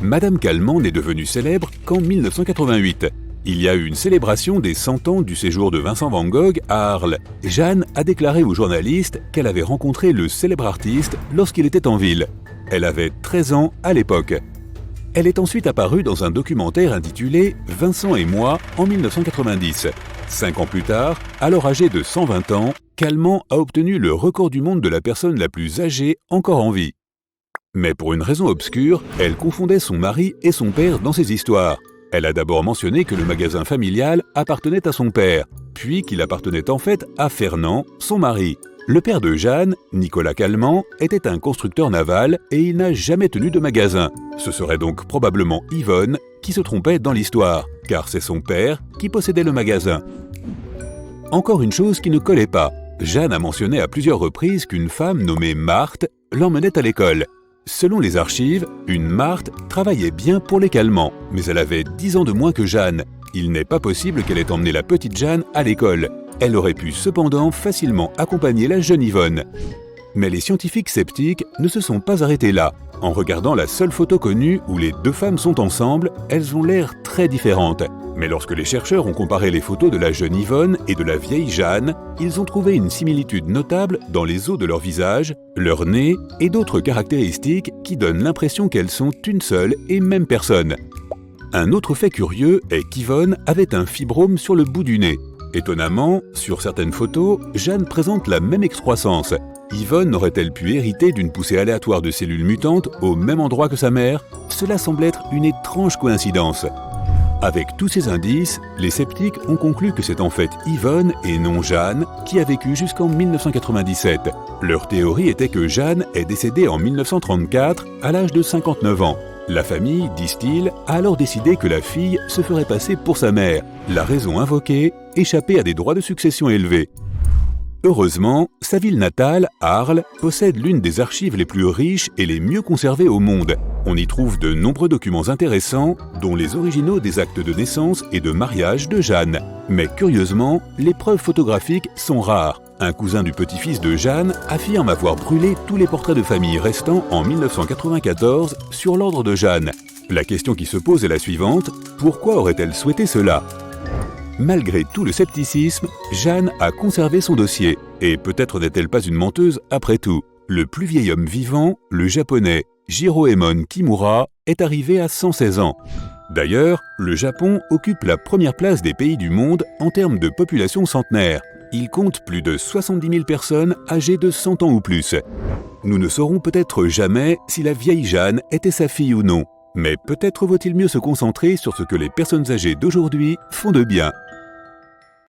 Speaker 2: Madame Calment n'est devenue célèbre qu'en 1988. Il y a eu une célébration des 100 ans du séjour de Vincent van Gogh à Arles. Jeanne a déclaré aux journalistes qu'elle avait rencontré le célèbre artiste lorsqu'il était en ville. Elle avait 13 ans à l'époque. Elle est ensuite apparue dans un documentaire intitulé « Vincent et moi » en 1990. 5 ans plus tard, alors âgée de 120 ans, Calment a obtenu le record du monde de la personne la plus âgée encore en vie. Mais pour une raison obscure, elle confondait son mari et son père dans ses histoires. Elle a d'abord mentionné que le magasin familial appartenait à son père, puis qu'il appartenait en fait à Fernand, son mari. Le père de Jeanne, Nicolas Calment, était un constructeur naval et il n'a jamais tenu de magasin. Ce serait donc probablement Yvonne qui se trompait dans l'histoire, car c'est son père qui possédait le magasin. Encore une chose qui ne collait pas. Jeanne a mentionné à plusieurs reprises qu'une femme nommée Marthe l'emmenait à l'école. Selon les archives, une Marthe travaillait bien pour les Calment, mais elle avait 10 ans de moins que Jeanne. Il n'est pas possible qu'elle ait emmené la petite Jeanne à l'école. Elle aurait pu cependant facilement accompagner la jeune Yvonne. Mais les scientifiques sceptiques ne se sont pas arrêtés là. En regardant la seule photo connue où les deux femmes sont ensemble, elles ont l'air très différentes. Mais lorsque les chercheurs ont comparé les photos de la jeune Yvonne et de la vieille Jeanne, ils ont trouvé une similitude notable dans les os de leur visage, leur nez et d'autres caractéristiques qui donnent l'impression qu'elles sont une seule et même personne. Un autre fait curieux est qu'Yvonne avait un fibrome sur le bout du nez. Étonnamment, sur certaines photos, Jeanne présente la même excroissance. Yvonne aurait-elle pu hériter d'une poussée aléatoire de cellules mutantes au même endroit que sa mère? Cela semble être une étrange coïncidence. Avec tous ces indices, les sceptiques ont conclu que c'est en fait Yvonne et non Jeanne qui a vécu jusqu'en 1997. Leur théorie était que Jeanne est décédée en 1934 à l'âge de 59 ans. La famille, disent-ils, a alors décidé que la fille se ferait passer pour sa mère. La raison invoquée, échapper à des droits de succession élevés. Heureusement, sa ville natale, Arles, possède l'une des archives les plus riches et les mieux conservées au monde. On y trouve de nombreux documents intéressants, dont les originaux des actes de naissance et de mariage de Jeanne. Mais curieusement, les preuves photographiques sont rares. Un cousin du petit-fils de Jeanne affirme avoir brûlé tous les portraits de famille restants en 1994 sur l'ordre de Jeanne. La question qui se pose est la suivante: pourquoi aurait-elle souhaité cela ? Malgré tout le scepticisme, Jeanne a conservé son dossier. Et peut-être n'est-elle pas une menteuse après tout. Le plus vieil homme vivant, le japonais Jiroemon Kimura, est arrivé à 116 ans. D'ailleurs, le Japon occupe la première place des pays du monde en termes de population centenaire. Il compte plus de 70 000 personnes âgées de 100 ans ou plus. Nous ne saurons peut-être jamais si la vieille Jeanne était sa fille ou non. Mais peut-être vaut-il mieux se concentrer sur ce que les personnes âgées d'aujourd'hui font de bien.